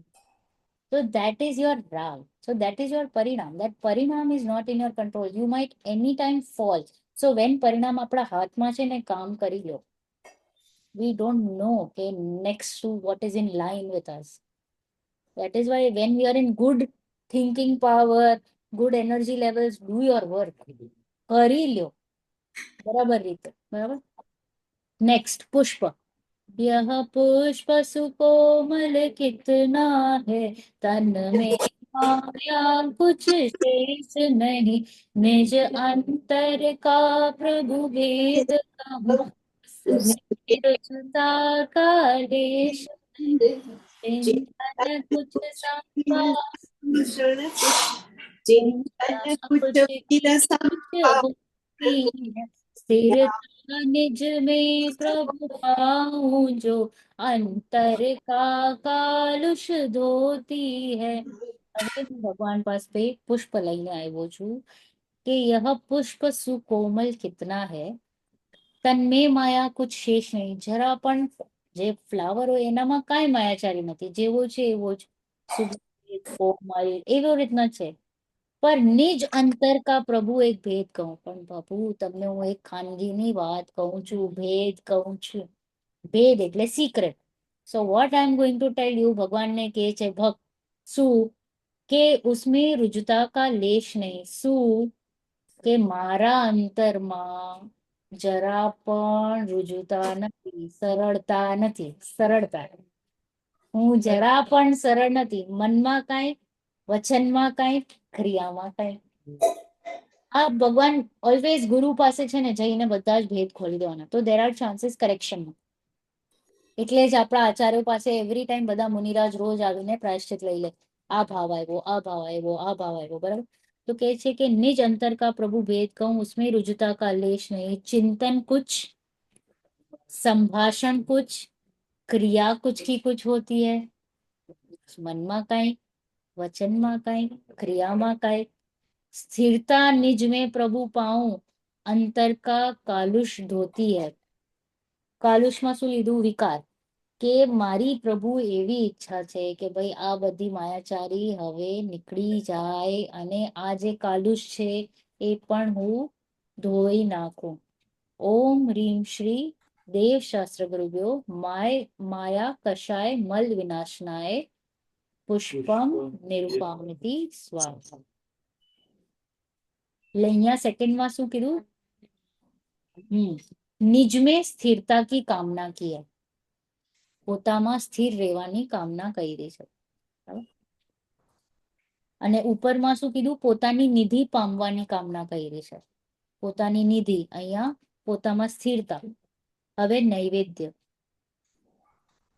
So that is your rag. So that is your parinam. That parinam is not in your control. You might anytime fall. So when parinam આપણા હાથમાં છે ને, કામ કરી લો. We don't know okay next to what is in line with us. That is why when we are in good thinking power, good energy levels, do your work. કરી લ્યો બરાબર રીતે, બરાબર. Next, પુષ્પ. यह पुष्प सुकोमल कितना है, तन में माया कुछ शेष नहीं, निज अंतर का प्रभु भेद कहूँ, रुचता का लेश नहीं, चिंतन कुछ संपास, चिंतन कुछ होती है, स्थिरता निज में प्रभु पाऊं जो, अंतर का कालुष धोती है. હવે હું ભગવાન પાસે પુષ્પ લઈને આવ્યો છું કે યહ પુષ્પ સુકોમલ કિતના હૈ, તન્મે માયા કુછ શેષ નહીં. જરા પણ જે ફ્લાવર હોય એનામાં કાંઈ માયાચારી નથી, જેવો છે એવો જ સુગંધિત, કોમલ, એવો રીતના છે. પર નિજ અંતર કા પ્રભુ, એક ભેદ કહું, પણ પ્રભુ તમને હું એક ખાનગીની વાત કહું છું, ભેદ કહું છું. ભેદ એટલે secret. So what I am going to tell you, ભગવાનને કહે છે ભક્ત, શું કે ઉસમે રુજુતા કા લેશ નહીં, શું કે મારા અંતરમાં જરા પણ રુજુતા નથી, સરળતા નથી, સરળતા, હું જરા પણ સરળ નથી, મનમાં કાંઈ, વચનમાં કાંઈ, ક્રિયામાં કાંઈ. આ ભગવાન ઓલવેઝ ગુરુ પાસે છે ને જઈને બધા જ ભેદ ખોલી દેવાના, તો દેર આર ચાન્સીસ કરેક્શનમાં. એટલે જ આપણા આચાર્યો પાસે એવરી ટાઈમ બધા મુનિરાજ રોજ આવીને પ્રાયશ્ચિત લઈ લે, આ ભાવ આવ્યો, આ ભાવ આવ્યો, આ ભાવ આવ્યો, બરાબર. તો કહે છે કે નિજ અંતર કા પ્રભુ ભેદ કહું, ઉસમે रुजुता का लेश नहीं, चिंतन कुछ, संभाषण कुछ, क्रिया कुछ की कुछ होती है, મનમાં કાંઈ, વચનમાં કાંઈ, ક્રિયામાં કાંઈ, स्थिरता निज में प्रभु पाऊं, अंतर का कालुष धोती है. કાલુષમાં શું લીધું? વિકાર. કે મારી પ્રભુ એવી ઈચ્છા છે કે ભાઈ આ બધી માયાચારી હવે નીકળી જાય, અને આ જે કાલુષ છે એ પણ હું ધોઈ નાખું. ઓમ રીમ શ્રી દેવ શાસ્ત્ર ગુરુભ્યો માયા કષાય મલ વિનાશનાય પુષ્પમ નિરૂપામિતિ સ્વાહા. એટલે અહીંયા સેકન્ડમાં શું કીધું? નિજ में स्थिरता की कामना की है, પોતામાં સ્થિર રહેવાની કામના કરી છે. અને ઉપરમાં શું કીધું? પોતાની નિધિ પામવાની કામના કરી છે. પોતાની નિધિ, અહીંયા પોતામાં સ્થિરતા. હવે નૈવેદ્ય.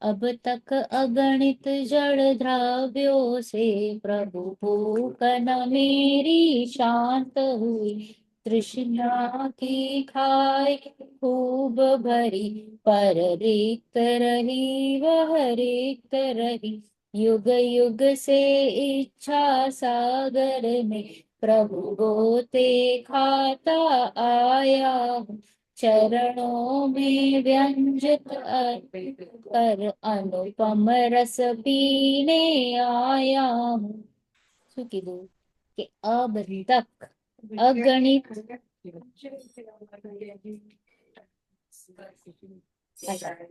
अब तक अगणित जड़ द्रव्यों से प्रभु पूकन मेरी शांत हुई, तृष्णा की खाई खूब भरी, पर रिक्त रही वह रिक्त रही, युग युग से इच्छा सागर में प्रभु गोते खाता आया हूँ, चरणों में व्यंजित कर अनुपम रस पीने आया हूँ. શું કીધું? કે અબ તક અગણિત, અચ્છા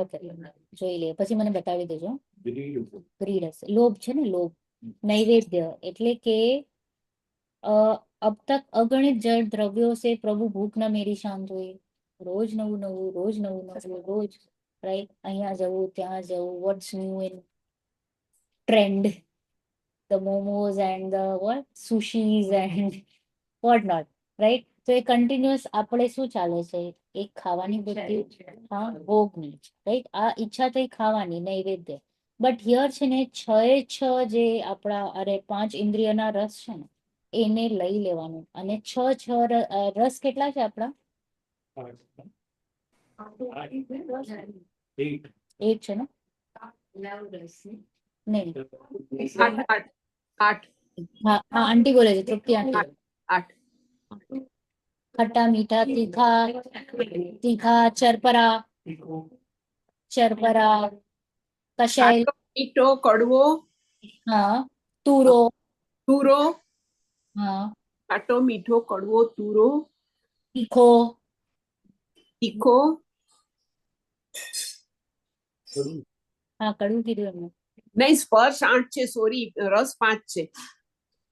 ઓકે જોઈ લે, પછી મને બતાવી દેજો. ગ્રીડ હશે, લોભ છે ને, લોભ. નૈવેદ્ય એટલે કે अब तक अगणित जड़ द्रव्यों से प्रभु भूख न मेरी शांत हुई. રોજ નવું નવું, રોજ નવું નવું, રોજ, રાઈટ? અહીંયા જવું, ત્યાં જવું, what's new in trend, the momos and the what sushis and what not, right? તો એ કન્ટિન્યુઅસ આપણે શું ચાલે છે, એક ખાવાની બુદ્ધિ, હા, ભોગની, રાઈટ, આ ઈચ્છા થઈ ખાવાની નૈવેદ્ય. બટ હિયર છે ને 6 એ 6 જે આપણા 5 ઇન્દ્રિયના રસ છે ને એને લઈ લેવાનું, અને 6 રસ કેટલા છે આપણા? 8. 8 છે ને? નહીં, 8 8 8 હા હા, આંટી બોલે છે, તૃપ્તિ આંટી. 8 ખટ્ટા, મીઠા, તીખા, તીખા, ચરપરા, કશાય, ખાટો મીઠો કડવો હા, તુરો, તુરો, હા, ખાટો મીઠો કડવો તુરો, તીખો, તીખો, હા, કડવું કીધું એમને. નહીં સ્પર્શ 8 છે, સોરી, રસ 5 છે,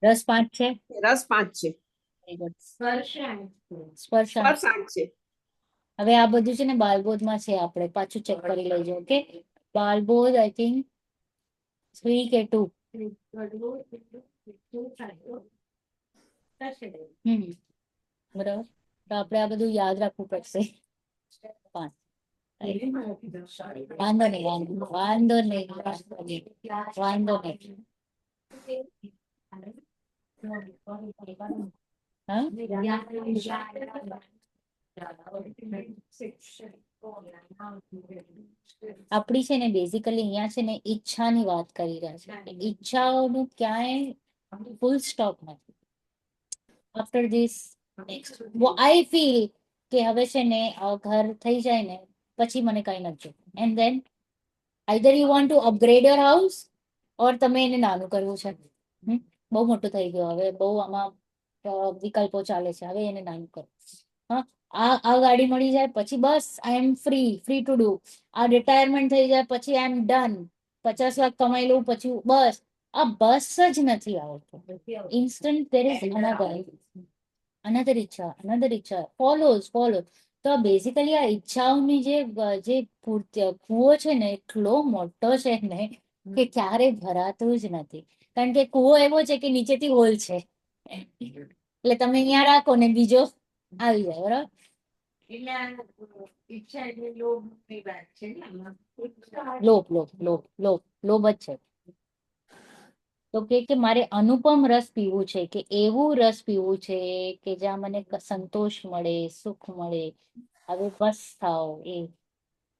રસ 5 છે. રસ 5 છે, Very good. સ્પર્શ સ્પર્શ આઠ. સ્પર્શ 8 છે. હવે આ બધું છે ને બાલબોધમાં છે, આપણે પાછું ચેક કરી લેજો. ઓકે, બાલબોધ આઈ થિંક 3 કે 2. બરાબર, તો આપણે આ બધું યાદ રાખવું પડશે. 5. વાંધો નહીં, વાંધો નહીં, વાંધો નહીં. હા, આપણી છે ને બેઝિકલી અહીંયા છે ને ઈચ્છાની વાત કરી રહ્યા છે. ઈચ્છાઓનું ક્યાંય ફૂલ સ્ટોપ નથી. આફ્ટર ધીસ આઈ ફીલ કે હવે છે ને ઘર થઈ જાય ને પછી મને કઈ નથી જોતું. And then either you want to upgrade your house or તમે એને નાનું કરવું છે. બહુ મોટું થઈ ગયું, હવે બહુ આમાં વિકલ્પો ચાલે છે, હવે એને નાનું કરો. હા, આ ગાડી મળી જાય પછી બસ આઈ એમ ફ્રી ટુ ડુ. આ રિટાયરમેન્ટ થઈ જાય પછી આઈ એમ ડન, 50 લાખ કમાઈ લઉં પછી બસ. આ બસ જ નથી આવતો. ઇન્સ્ટન્ટ there is another ઈચ્છા ફોલો. તો બેઝિકલી આ ઈચ્છાઓની જે કૂવો છે ને એટલો મોટો છે ને કે ક્યારે ભરાતું જ નથી. કારણ કે કૂવો એવો છે કે નીચેથી હોલ છે, એટલે તમે અહીંયા રાખો ને બીજો આવી જાય. બરાબર, એટલે આ ઈચ્છા એટલે લોભની વાત છે ને આમાં. લોભ જ છે. તો કે મારે અનુપમ રસ પીવું છે, કે એવું રસ પીવું છે કે જ્યાં મને સંતોષ મળે, સુખ મળે. હવે બસ થાવ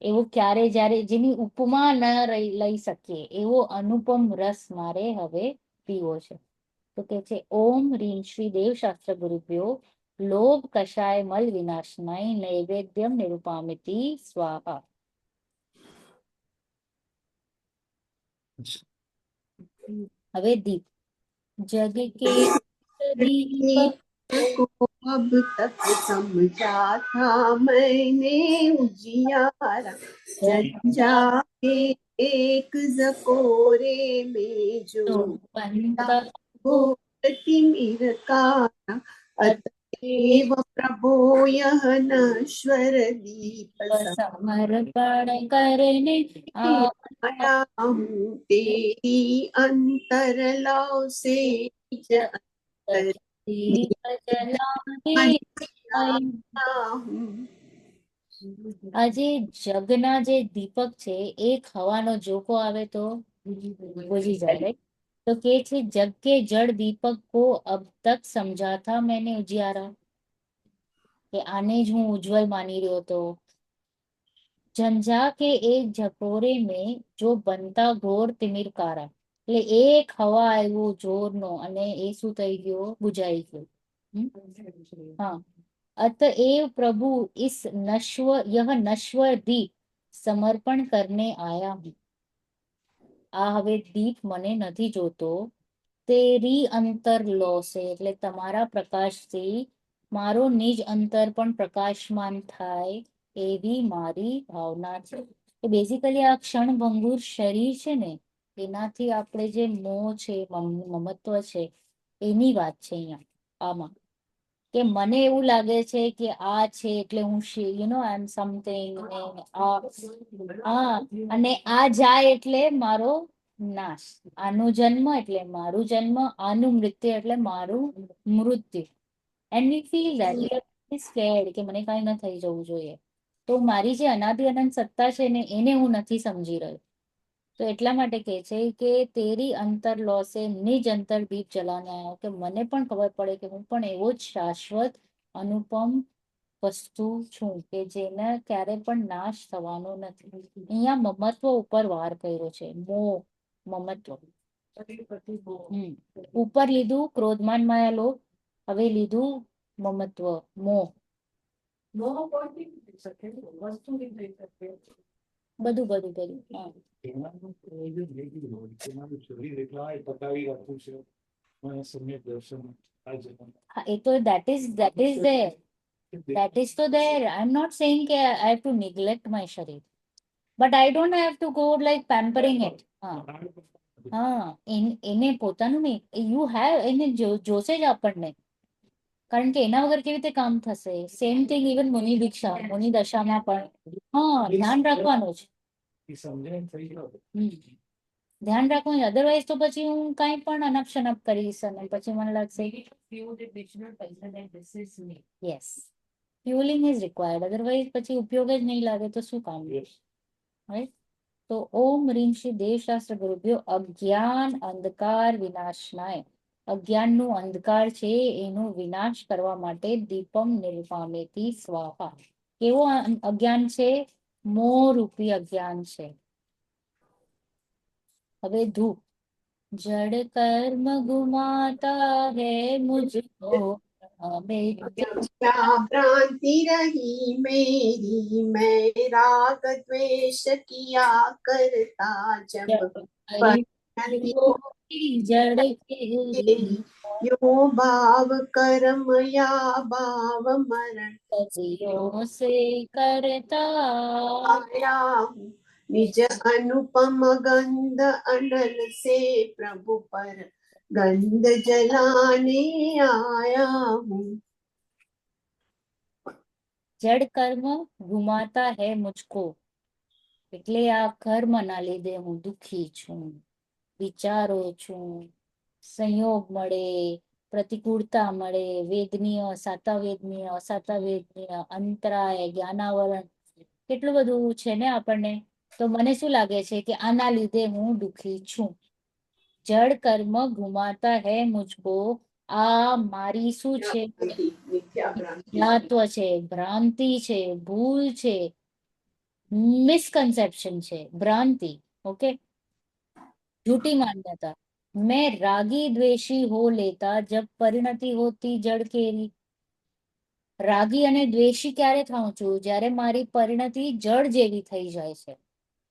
એવું ક્યારે, જ્યારે જેની ઉપમા ન લઈ શકીએ એવો અનુપમ રસ મારે હવે પીવો છે. તો કે છે ઓમ રીમ શ્રી દેવ શાસ્ત્ર ગુરુભ્યો લોભ કષાય મલ વિનાશનાય નૈવેદ્યમ નિરૂપામિતિ સ્વાહા. હવે દીપ જગ કે દીપ को अब तक समझा था मैंने उजियारा, जग जाके एक जकोरे में जो वो तिमिर काया, अतएव प्रभो यह नश्वर दीप समर्पण करने आया हूँ तेरी अंतर लाव से निज अंतर दीप जलाने आया हूँ. આજે જગના જે દીપક છે એ ખવાનો જોકો આવે તો બુझी જાય, right? તો કે છે જગ કે જड़ दीपक को अब तक समझा था मैंने उजियारा, કે આને જ હું ઉજ્જવલ માની રહ્યો હતો. ઝંઝા કે એક ઝકોરે में जो बनता घोर तिमिरकारा, એટલે એક હવા આવ્યો જોરનો અને એ શું થઈ ગયો, બુझાઈ ગયો. हाँ, अतएव प्रभु इस यह नश्वर दीप समर्पण करने आया हूँ. આ હવે દીપ મને નથી જોતો, તેરી અંતર લો સે, એટલે તમારા પ્રકાશથી મારો નિજ અંતર પણ પ્રકાશમાન થાય એવી મારી ભાવના છે. તો બેઝિકલી આ ક્ષણભંગુર શરીર છે ને એનાથી આપણે જે મોહ છે, મમત્વ છે, એની વાત છે અહીંયા આમાં. કે મને એવું લાગે છે કે આ છે એટલે હું આઈ એમ સમથિંગ, અને આ જાય એટલે મારો નાશ. આનું જન્મ એટલે મારું જન્મ, આનું મૃત્યુ એટલે મારું મૃત્યુ. And we feel that we are scared કે મને કાંઈ ન થઈ જવું જોઈએ. તો મારી જે અનાદિ અનંત સત્તા છે ને એને હું નથી સમજી રહ્યો. તો એટલા માટે કહે છે કે તેરી અંતર લોસે નિજ અંતર દીપ જલાને આવ્યો, કે મને પણ ખબર પડે કે હું પણ એવો જ શાશ્વત અનુપમ વસ્તુ છું કે જેને ક્યારે પણ નાશ થવાનો નથી. અહીંયા મમત્વ ઉપર વાર કર્યો છે, મોહ, મમત્વ. ઉપર લીધું ક્રોધમાન માયા લોભ, હવે લીધું મમત્વ, મોહ. મોહ કોઈથી થઈ શકે? વસ્તુથી થઈ શકે. બધું બધું બધું. હા. એનાનું પ્રયોજન એ જ હોય કે મારું શરીર એટલા પતાવી રાખવું છે, મને સમ્યક દર્શન આ જન્મ. હા, એ તો that is there. That is so there. I'm not saying કે I have to neglect my sharir. But I don't have to go like pampering it. હા. હા, એને પોતાનું નહીં. You have, એને જોશે જ આપણને. કારણ કે એના વગર કેવી રીતે કામ થશે? સેમ થિંગ ઇવન મુનિ દીક્ષા, મુનિ દશામાં પણ. હા, ધ્યાન રાખવાનું જ. એ સમજાય થઈ ગયો. ધ્યાન રાખવાનું. અધરવાઇઝ તો પછી હું કાંઈ પણ અનપ શનપ કરીશ અને પછી મને લાગશે Few additional person that this is me. Yes, fuelling is required. Otherwise પછી ઉપયોગ જ નહીં લાગે તો શું કામ? રાઈટ. તો ઓમ રીમ શ્રી દેવશાસ્ત્ર ગુરુભ્યો અજ્ઞાન અંધકાર વિનાશનાય. અજ્ઞાનનું અંધકાર છે એનો વિનાશ કરવા માટે દીપમ નિર્વામેતિ સ્વાહા. કેવો અજ્ઞાન છે? મોહ રૂપી અજ્ઞાન છે. હવે ધૂપ. જડ કર્મ ગુમાતા હે મુझको हमें क्या भ्रांति रही मेरी, मैं राग द्वेष किया करता जब परिणति जड़ तेरी, यो भाव कर्म या भाव मरण सदियों से करता आया हूँ, निज अनुपम गंध अनल से प्रभु पर गंध जलाने आया हूँ. જડ કર્મ ગુમાતા હે મુझको. એટલે આ કર્મના લીધે હું દુખી છું, વિચારો છું, સંયોગ મળે, પ્રતિકૂળતા મળે, વેદનીય, સાતા વેદનીય, અસાતા વેદનીય, અંતરાય, જ્ઞાનાવરણ, કેટલું બધું છે ને આપણને. તો મને શું લાગે છે કે આના લીધે હું દુખી છું. જડ કર્મ ગુમાતા હે મુझको. આ મારી શું છે? मिथ्या भ्रांति. જ્ઞાત્વ છે, ભ્રાંતિ છે, ભૂલ છે, मिसकंसेप्शन છે, भ्रांति. ओके, झूठी मान्यता. मैं रागी द्वेषी हो लेता जब परिणति होती जड़ केरी. રાગી અને દ્વેષી ક્યારે થાઉં છું? જ્યારે મારી પરિણતિ જળ જેવી થઈ જાય છે.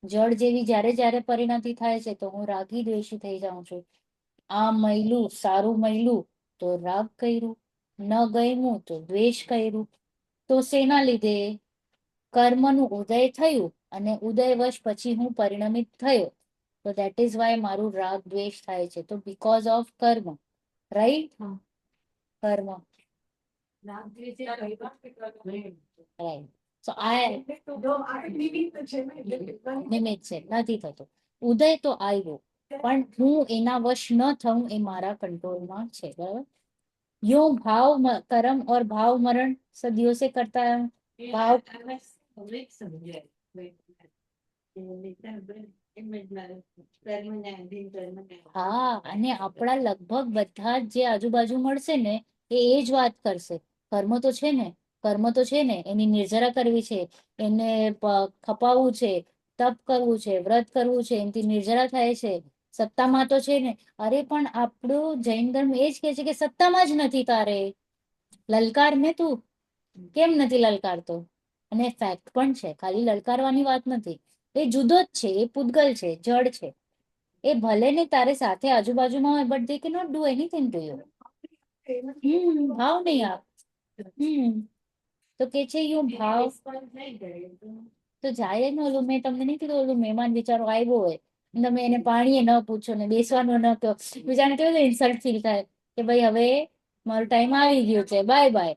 જળ જેવી જ્યારે પરિણતિ થાય છે તો હું રાગી દ્વેષી થઈ જાઉં છું. આ મૈલું સારું મૈલું તો રાગ કર્યું, ન ગયમું તો દ્વેષ કર્યું. તો શેના લીધે? કર્મનું ઉદય થયું અને ઉદયવશ પછી હું પરિણમિત થયો. તો દેટ ઇઝ વાય મારું રાગ દ્વેષ થાય છે. તો બીકોઝ ઓફ કર્મ, રાઈટ? કર્મ, રાઈટ. સો આ નિમિત્ત છે, નથી થતો. ઉદય તો આવ્યો પણ હું એના વશ ન થઉં એ મારા કંટ્રોલમાં છે. બરાબર. યો ભાવ કર્મ और भाव मरण सदियों से करता है. भाव હા, અને આપણા લગભગ બધા જ જે આજુબાજુ મળશે ને એ જ વાત કરશે. કર્મ તો છે ને, કર્મ તો છે ને, એની નિર્જરા કરવી છે, એને ખપાવવું છે, તપ કરવું છે, વ્રત કરવું છે, એનાથી નિર્જરા થાય છે, સત્તામાં તો છે ને. અરે પણ આપણું જૈન ધર્મ એ જ કે છે કે સત્તામાં જ નથી તારે. લલકાર ને તું કેમ નથી લલકારતો? અને ફેક્ટ પણ છે, ખાલી લલકારવાની વાત નથી. એ જુદો જ છે, એ પૂતગલ છે, જડ છે. એ ભલે ને તારે સાથે આજુબાજુમાં હોય but they can not do anything to you. ભાવ નહીં આપ. તો કે છે યુ ભાવ તો જાય ને. ઓલું મેં તમને નહીં કીધું, ઓલું મહેમાન બિચારો આવ્યો હોય તમે એને પાણીએ ન પૂછો ને બેસવાનું ન કહો, બીજાને કેવું ઇન્સલ્ટ ફીલ થાય કે ભાઈ હવે મારો ટાઈમ આવી ગયો છે, bye bye.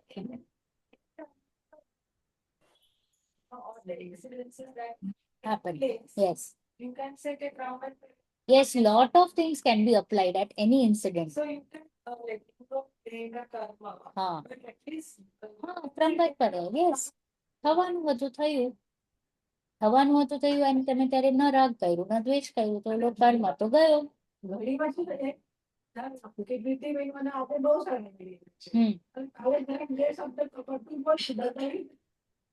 Happen. Yes. You can say that trauma. Yes, lot of things can be applied at any incident. So you can let go of હા પ્રંગત કરે યસ થવાનું હતું અને તમે ત્યારે ન રાગ કર્યું ન દ્વેષ કર્યું તો લોકકાળમાં તો ગયો. ઘણી વાર શું થાય કે કીર્તિબેન મને આપણે બહુ સારી મળી છે. હમ અને હવે જરાક બે શબ્દ કપડતું બસ બધાય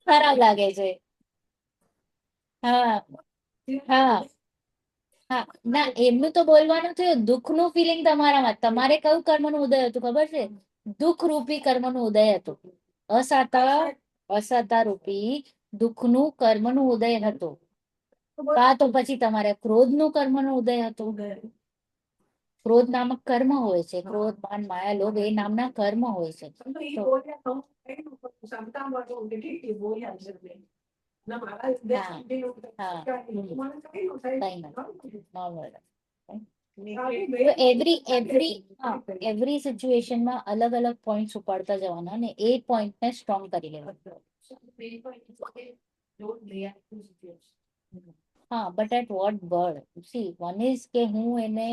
ખરાબ લાગે છે. હા હા હા ના એમનું તો બોલવાનું થયું દુઃખનું ફિલિંગ તમારામાં તમારે કયું કર્મનું ઉદય હતું ખબર છે? દુઃખ રૂપી કર્મનું ઉદય હતું. અસાતા રૂપી દુઃખનું કર્મનું ઉદય હતું. કા તો પછી તમારે ક્રોધનું કર્મનું ઉદય હતું. ક્રોધ નામક કર્મ હોય છે. ક્રોધ માન માયા લોભ એ નામના કર્મ હોય છે. એ બોલ્યા તો ક્ષમતા મળતો ઠીક છે બોલ્યા છે ના મારા દેશ હા સુધી હા મને કઈ નું થાય કઈ નથી નોર્મલ એવરી એવરી સિચ્યુએશનમાં અલગ અલગ પોઈન્ટ ઉપાડતા જવાના અને એ પોઈન્ટને સ્ટ્રોંગ કરી લેવા. હા બટ એટ વોટ બળ સી વન ઇઝ કે હું એને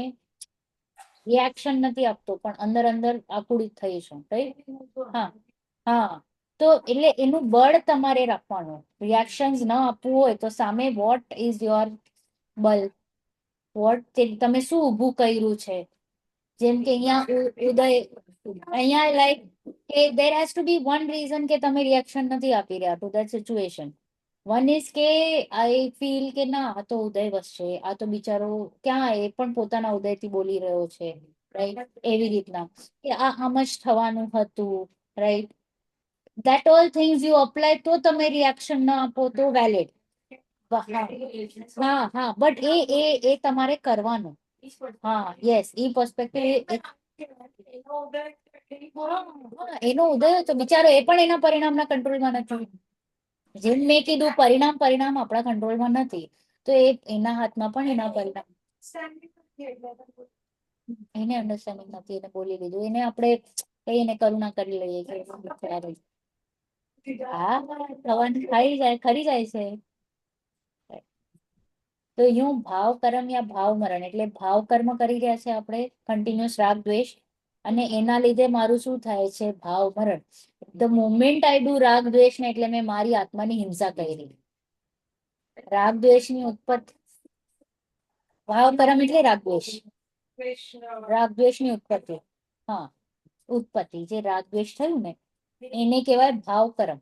રિએક્શન નથી આપતો પણ અંદર અંદર આકુડિત થઈ છું રાઈટ. હા હા તો એટલે એનું બળ તમારે રાખવાનું. રિએક્શન્સ ન આપવું હોય તો સામે વોટ ઇઝ યોર બલ વોટ તમે શું ઊભું કર્યું છે. જેમ કે અહીંયા લાઈક કે there has to be one reason કે તમે રિએક્શન નથી આપી રહ્યા to that situation. One is કે આઈ ફીલ કે ના આ તો ઉદય વસશે આ તો બિચારો ક્યાં એ પણ પોતાના ઉદયથી બોલી રહ્યો છે રાઈટ એવી રીતના કે આમ જ થવાનું હતું right. that all things you apply તો તમે રિએક્શન ના આપો તો વેલિડ. હા હા બટ એ તમારે કરવાનું. હા યસ ઈ પર્સપેક્ટિવ એનો ઉદય તો બિચારો એ પણ એના પરિણામના કંટ્રોલમાં નથી. જેમ મેં કીધું પરિણામ આપણા કંટ્રોલમાં નથી તો એ એના હાથમાં પણ એના પરિણામ એને અન્ડરસ્ટેન્ડિંગ નથી એને બોલી દીધું એને આપણે કહીને કરુણા કરી લઈએ કે હા થવાનું ખરી જાય છે. તો યું ભાવ કર્મ યા ભાવ મરણ એટલે ભાવ કર્મ કરી રહ્યા છે આપણે કન્ટિન્યુઅસ રાગ દ્વેષ અને એના લીધે મારું શું થાય છે ભાવ મરણ. ધ મોમેન્ટ આઈ ડુ રાગ દ્વેષ ને એટલે મેં મારી આત્માની હિંસા કરી. રાગ દ્વેષની ઉત્પત્તિ ભાવ કર્મ એટલે રાગ દ્વેષ ની ઉત્પત્તિ. હા ઉત્પત્તિ જે રાગ દ્વેષ થયું ને એને કહેવાય ભાવ કર્મ.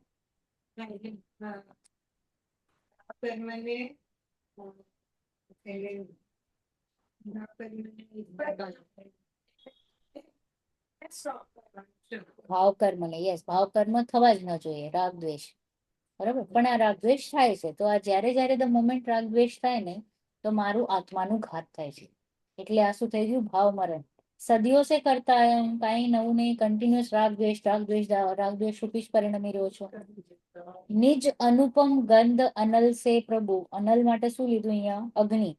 ભાવ કર્મ ને યસ ભાવ કર્મ થવા જ ન જોઈએ રાગ દ્વેષ બરાબર પણ આ રાગ દ્વેષ થાય છે તો આ જ્યારે ધ મોમેન્ટ રાગ દ્વેષ થાય ને તો મારું આત્માનું ઘાત થાય છે એટલે આ શું થઈ ગયું ભાવ મરણ. સદીઓ સે કરતા આયા હું કાંઈ નવું નહીં કન્ટિન્યુઅસ રાગ દ્વેષ રૂપી જ પરિણમી રહ્યો છો. નિજ અનુપમ ગંધ અનલ સે પ્રભુ અનલ માટે શું લીધું અહીંયા અગ્નિ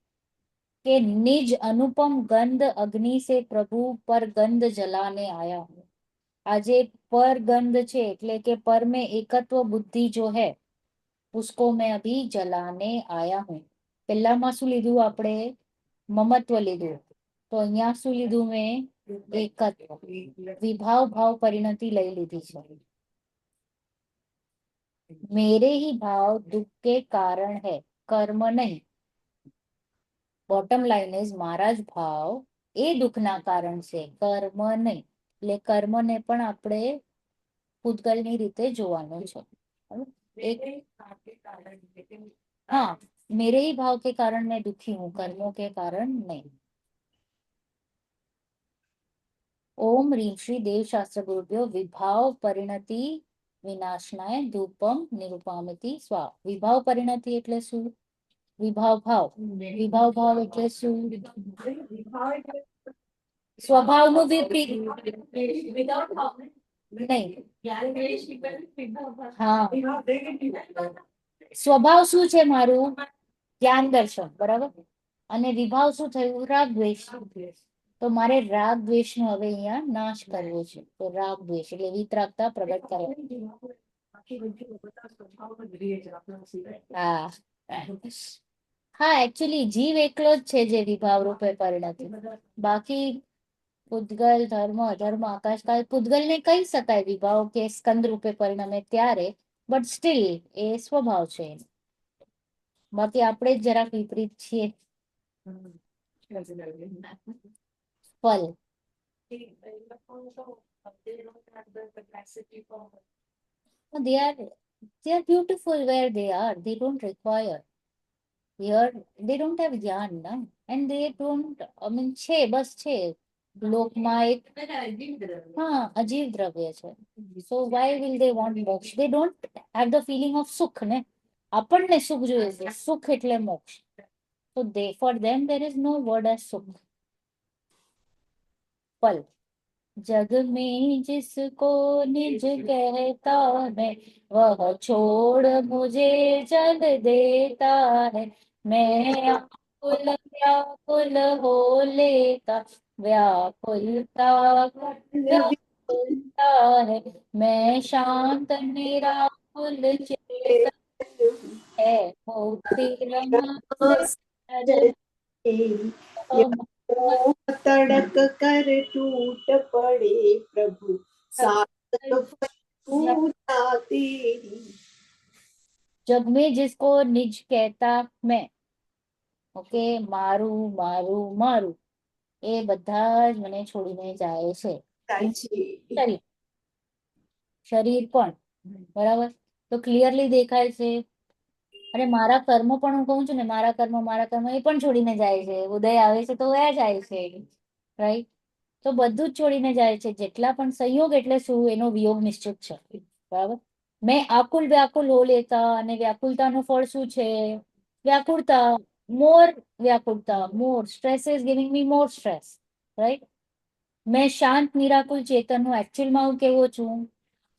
કે નિજ અનુપમ ગંધ અગ્નિ સે પ્રભુ પર ગંધ જલાને આયા. આજે પર ગંધ છે એટલે કે પર में एकत्व बुद्धि जो है उसको मैं अभी जलाने आया हूँ. પેલામાં શું લીધું આપણે મમત્વ લીધું તો અહીંયા શું લીધું મેં એકત્વ વિભાવ ભાવ પરિણતિ લઈ લીધી છે. मेरे ही भाव दुख के कारण है कर्म नहीं. બોટમ લાઈન ઇઝ મારા જ ભાવ એ દુઃખના કારણ છે કર્મ નહીં. એટલે કર્મને પણ આપણે પૂતગલની રીતે જોવાનું છે. हाँ मेरे ही भाव के कारण मैं दुखी हूँ कर्मों के कारण नहीं. ओम ह्रीं श्री देव शास्त्र गुरुभ्यो विभाव परिणति વિનાશનાય ધૂપમ નિરૂપામિતિ સ્વા. વિભાવ પરિણતિ એટલે શું? વિભાવ ભાવ એટલે શું? સ્વભાવનું વિપરીત નહીં. હા સ્વભાવ શું છે મારું જ્ઞાન દર્શન બરાબર અને વિભાવ શું થયું રાગ દ્વેષ. તો મારે રાગ દ્વેષ નો હવે અહીંયા નાશ કરવો છે તો રાગ દ્વેષ એટલે વિતરાગતા પ્રગટ કરે. હા હા એકચ્યુઅલી જીવ એકલો જ છે જે વિભાવ રૂપે પરિણતિ બાકી પૂતગલ, ધર્મ, અધર્મ, આકાશકાળ. પૂતગલને કહી શકાય વિભાવ કે સ્કંદ રૂપે પરિણમે ત્યારે, બટ સ્ટીલ એ સ્વભાવ છે એનો. બાકી આપણે જ જરાક વિપરીત છીએ. ફલ they are beautiful where they are. They don't require. Here they don't have જ્ઞાન ના, and they don't, I mean, છે બસ છે લોકમાં એક હા અજીવ દ્રવ્ય છે. So why will they want મોક્ષ? They don't have the feeling of સુખ ને. આપણને સુખ જોઈએ છે, સુખ એટલે મોક્ષ. So they, for them there is no word as સુખ. ફલ जग में जिसको निज कहता है वह छोड़ मुझे जल देता है. मैं आकुल व्याकुल हो लेता व्याकुलता करता है. मैं शांत निराकुल चेतन है मुक्ति तड़क कर टूट पड़े प्रभु साधक पूजा तेरी. जग में जिसको निज कहता मैं, ઓકે, મારું મારું મારું એ બધા જ મને છોડીને જાય છે. જાય છે. શરીર શરીર પણ બરાબર, તો ક્લિયરલી દેખાય છે. અને મારા કર્મ પણ હું કહું છું ને, મારા કર્મ એ પણ છોડીને જાય છે. ઉદય આવે છે તો વયા જાય છે, રાઈટ? તો બધું જ છોડીને જાય છે. જેટલા પણ સંયોગ એટલે શું, એનો વિયોગ નિશ્ચિત છે, બરાબર. મેં આકુલ વ્યાકુલ હો લેતા, અને વ્યાકુલતાનું ફળ શું છે? વ્યાકુળતા, મોર વ્યાકુળતા, more stress is giving me more stress, right? મેં શાંત નિરાકુલ ચેતનનું એકચ્યુઅલમાં હું કેવો છું?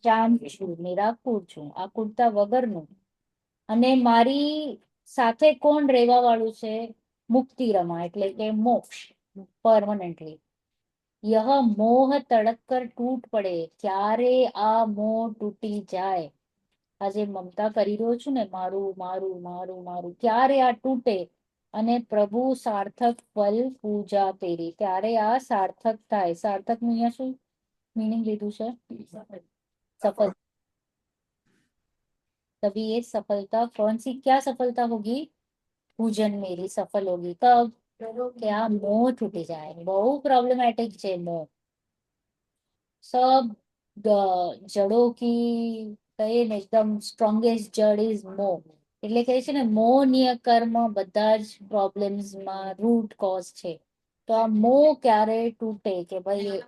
શાંત છું, નિરાકુળ છું, આકુળતા વગરનું. અને મારી સાથે કોણ રહેવા વાળું છે? મુક્તિ રમા, એટલે કે મોક્ષ, પરમનન્ટલી. यह मोह तड़क कर टूट પડે. ક્યારે આ મોહ તૂટી જાય? આજે મમતા કરી રહ્યો છું ને, મારું મારું મારું મારું, ક્યારે આ તૂટે અને પ્રભુ સાર્થક ફલ પૂજા તેરી, ત્યારે આ સાર્થક થાય. સાર્થક નું અહીંયા શું मीनिंग લીધું છે? सफल. तभी ये सफलता, कौन सी क्या सफलता होगी? पूजन मेरी सफल होगी. कब? કે આ મોહ તૂટી જાય. બહુ પ્રોબ્લેમેટિક છે મોહ. सब જડો કી કહીએ ને, એકદમ સ્ટ્રોંગેસ્ટ જડ ઇઝ મોહ. એટલે કહે છે ને, મોહનીય કર્મ બધા જ પ્રોબ્લેમ્સમાં રૂટ કોઝ છે. તો આ મોહ ક્યારે તૂટે કે ભાઈ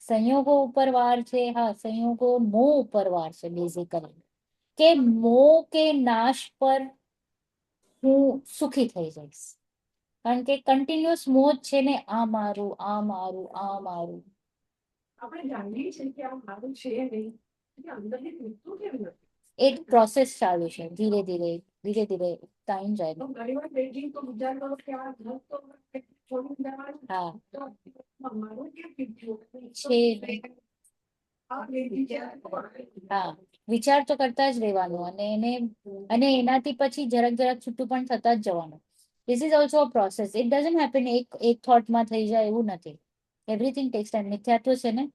સંયોગો ઉપર વાર છે. હા, સંયોગો મોહ ઉપર વાર છે બેઝિકલી. કે મોહ કે નાશ પર હું સુખી થઈ જઈશ. કારણ કે કન્ટિન્યુઅસ મોહ છે ને, આ મારું આ મારું આ મારું. આપણે જાણીએ છીએ કે આ મારું છે નહીં, અંદરથી તૂટતું કેમ નથી? એક પ્રોસેસ ચાલુ છે, ધીરે ધીરે ધીરે ધીરે ટાઈમ જાય. તો ઘણી વાર બેઠી તો વિચાર કરો કે આ ઘર તો છોડીને જવાનું. હા તો મારું કેમ તૂટ્યું? છે. આ વિચાર હા, વિચાર તો કરતા જ રહેવાનું, અને એનાથી પછી જરાક જરાક છૂટું પણ થતા જ જવાનું. This is also a process. It doesn't happen એક થોટમાં થઈ જાય એવું નથી. Everything tax time. મિથ્યાત્વ છે ને.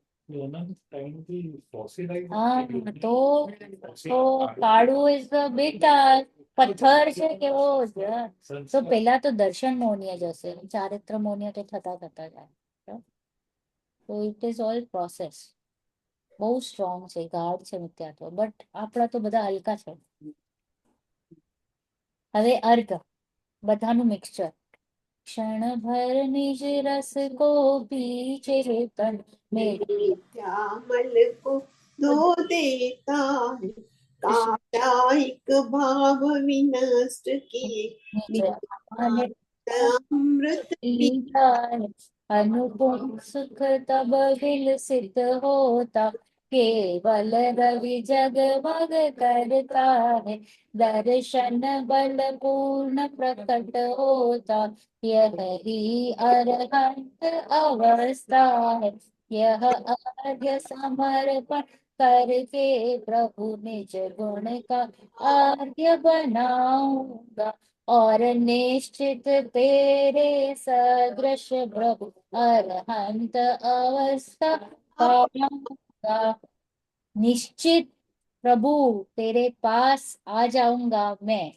હા, તો કાળું ઇઝ ધ બેટા પથ્થર છે કેવો. તો પેલા તો દર્શન મૌન્ય જ હશે, ચારિત્ર મૌન્ય તો થતા જાય. તો ઇટ ઇઝ ઓલ પ્રોસેસ. બહુ સ્ટ્રોંગ છે, ગાઢ છે મિથ્યાત્વ. બટ આપણા તો બધા હલકા છે. હવે અર્ઘ, બધાનું મિક્સચર. क्षण भर निज रस को पीछे तन मेरी श्यामल को धो देता है कायायिक भाव विनष्ट किए अमृत अनुपम सुख तब विलसित होता केवल रवि जगमग करता है दर्शन बल पूर्ण प्रकट होता यही अरहंत अवस्था है यह अर्घ्य समर्पण करके प्रभु निज गुण का आर्य बनाऊंगा और निश्चित तेरे सदृश प्रभु अरहंत अवस्था पाऊंगा। निश्चित प्रभु तेरे पास आ जाऊंगा मैं,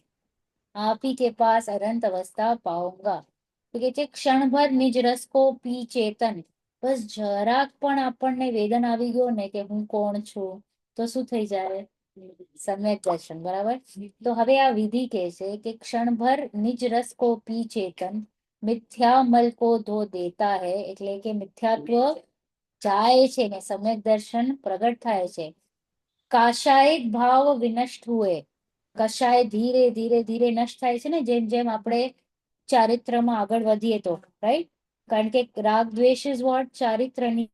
आप ही के पास अनंत अवस्था पाऊंगा। તો કે છે ક્ષણભર નિજ રસ કો પી ચેતન, બસ જરાક પણ આપણને વેદન આવી ગયો ને કે હું કોણ છું, તો શું થઈ જાય? સમ્યક દર્શન, બરાબર. તો હવે આ વિધિ કહે છે કે ક્ષણભર નિજ રસ કો પી ચેતન, મિથ્યા મલ કો ધો દેતા હૈ, એટલે કે મિથ્યાત્વ જાય છે ને સમ્યક દર્શન પ્રગટ થાય છે. કાશાયિક ભાવ વિનષ્ટ હુએ, કશાય ધીરે ધીરે ધીરે નષ્ટ થાય છે ને જેમ જેમ આપણે ચારિત્રમાં આગળ વધીએ તો, રાઈટ. કારણ કે રાગ દ્વેષ ઇઝ વોટ? ચારિત્રની